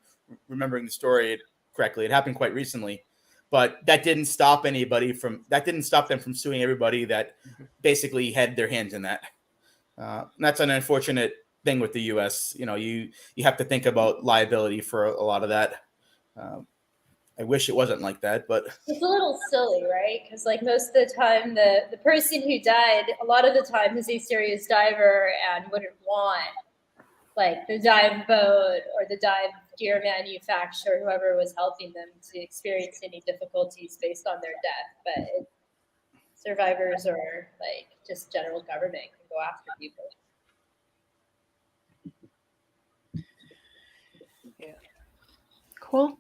remembering the story correctly. It happened quite recently, but that didn't stop them from suing everybody that basically had their hands in that. That's an unfortunate thing with the U.S. You have to think about liability for a lot of that. I wish it wasn't like that, but it's a little silly, right? Because like most of the time, the person who died, a lot of the time, is a serious diver and wouldn't want like the dive boat or the dive gear manufacturer, whoever was helping them, to experience any difficulties based on their death. But survivors or like just general government can go after people. Cool.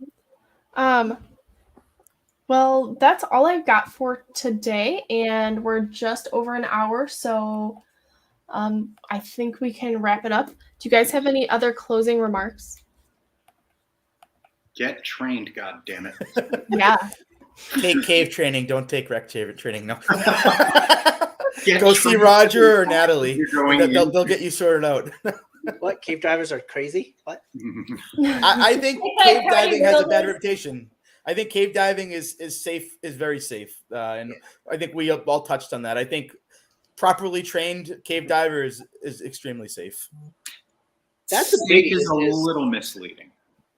Well, that's all I've got for today, and we're just over an hour, so I think we can wrap it up. Do you guys have any other closing remarks? Get trained, God damn it. Yeah. Take cave training. Don't take rec training. No. Get Go see trained. Roger or Natalie. You're going They'll get you sorted out. What? Cave divers are crazy? What? I think It's like cave Harry diving has a bad Wilderness. reputation. I think cave diving is safe, is very safe, and I think we all touched on that. I think properly trained cave diver is extremely safe. That's a Safe big is a issue. little misleading.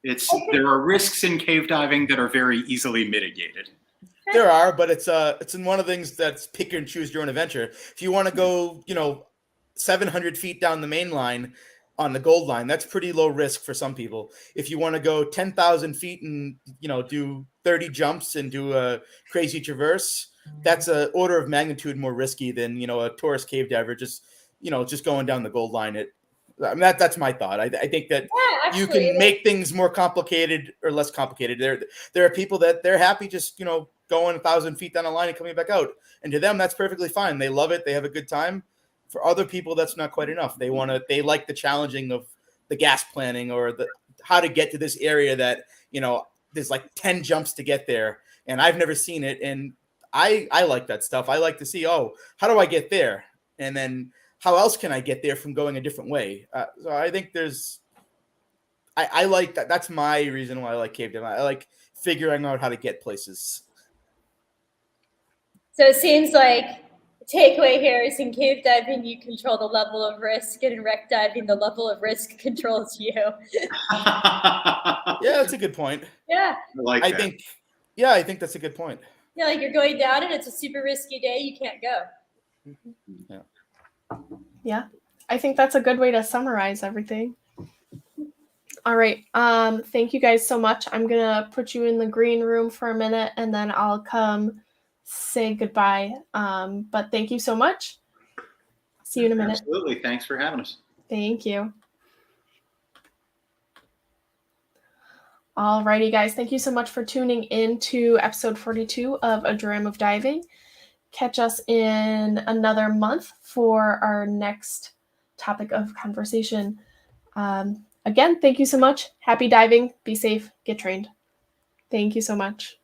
There are risks in cave diving that are very easily mitigated. There are, but it's in one of the things that's pick and choose your own adventure. If you want to go, 700 feet down the main line on the gold line, that's pretty low risk for some people. If you want to go 10,000 feet and, do 30 jumps and do a crazy traverse, that's an order of magnitude more risky than, a tourist cave diver just going down the gold line. That's my thought. I think that Yeah, you actually, can make things more complicated or less complicated. There are people that they're happy just, going 1,000 feet down the line and coming back out. And to them, that's perfectly fine. They love it. They have a good time. For other people, that's not quite enough. They like the challenging of the gas planning or how to get to this area that, there's like 10 jumps to get there. And I've never seen it. And I like that stuff. I like to see, how do I get there? And then how else can I get there from going a different way? So I think I like that. That's my reason why I like cave diving. I like figuring out how to get places. So it seems like the takeaway here is in cave diving, you control the level of risk, and in wreck diving, the level of risk controls you. Yeah, that's a good point. Yeah. I think that's a good point. Yeah, like you're going down and it's a super risky day, you can't go. Yeah. I think that's a good way to summarize everything. All right. Thank you guys so much. I'm going to put you in the green room for a minute and then I'll come say goodbye. But thank you so much. See you in a minute. Absolutely. Thanks for having us. Thank you. Alrighty, guys. Thank you so much for tuning in to episode 42 of A Dram of Diving. Catch us in another month for our next topic of conversation. Again, thank you so much. Happy diving. Be safe. Get trained. Thank you so much.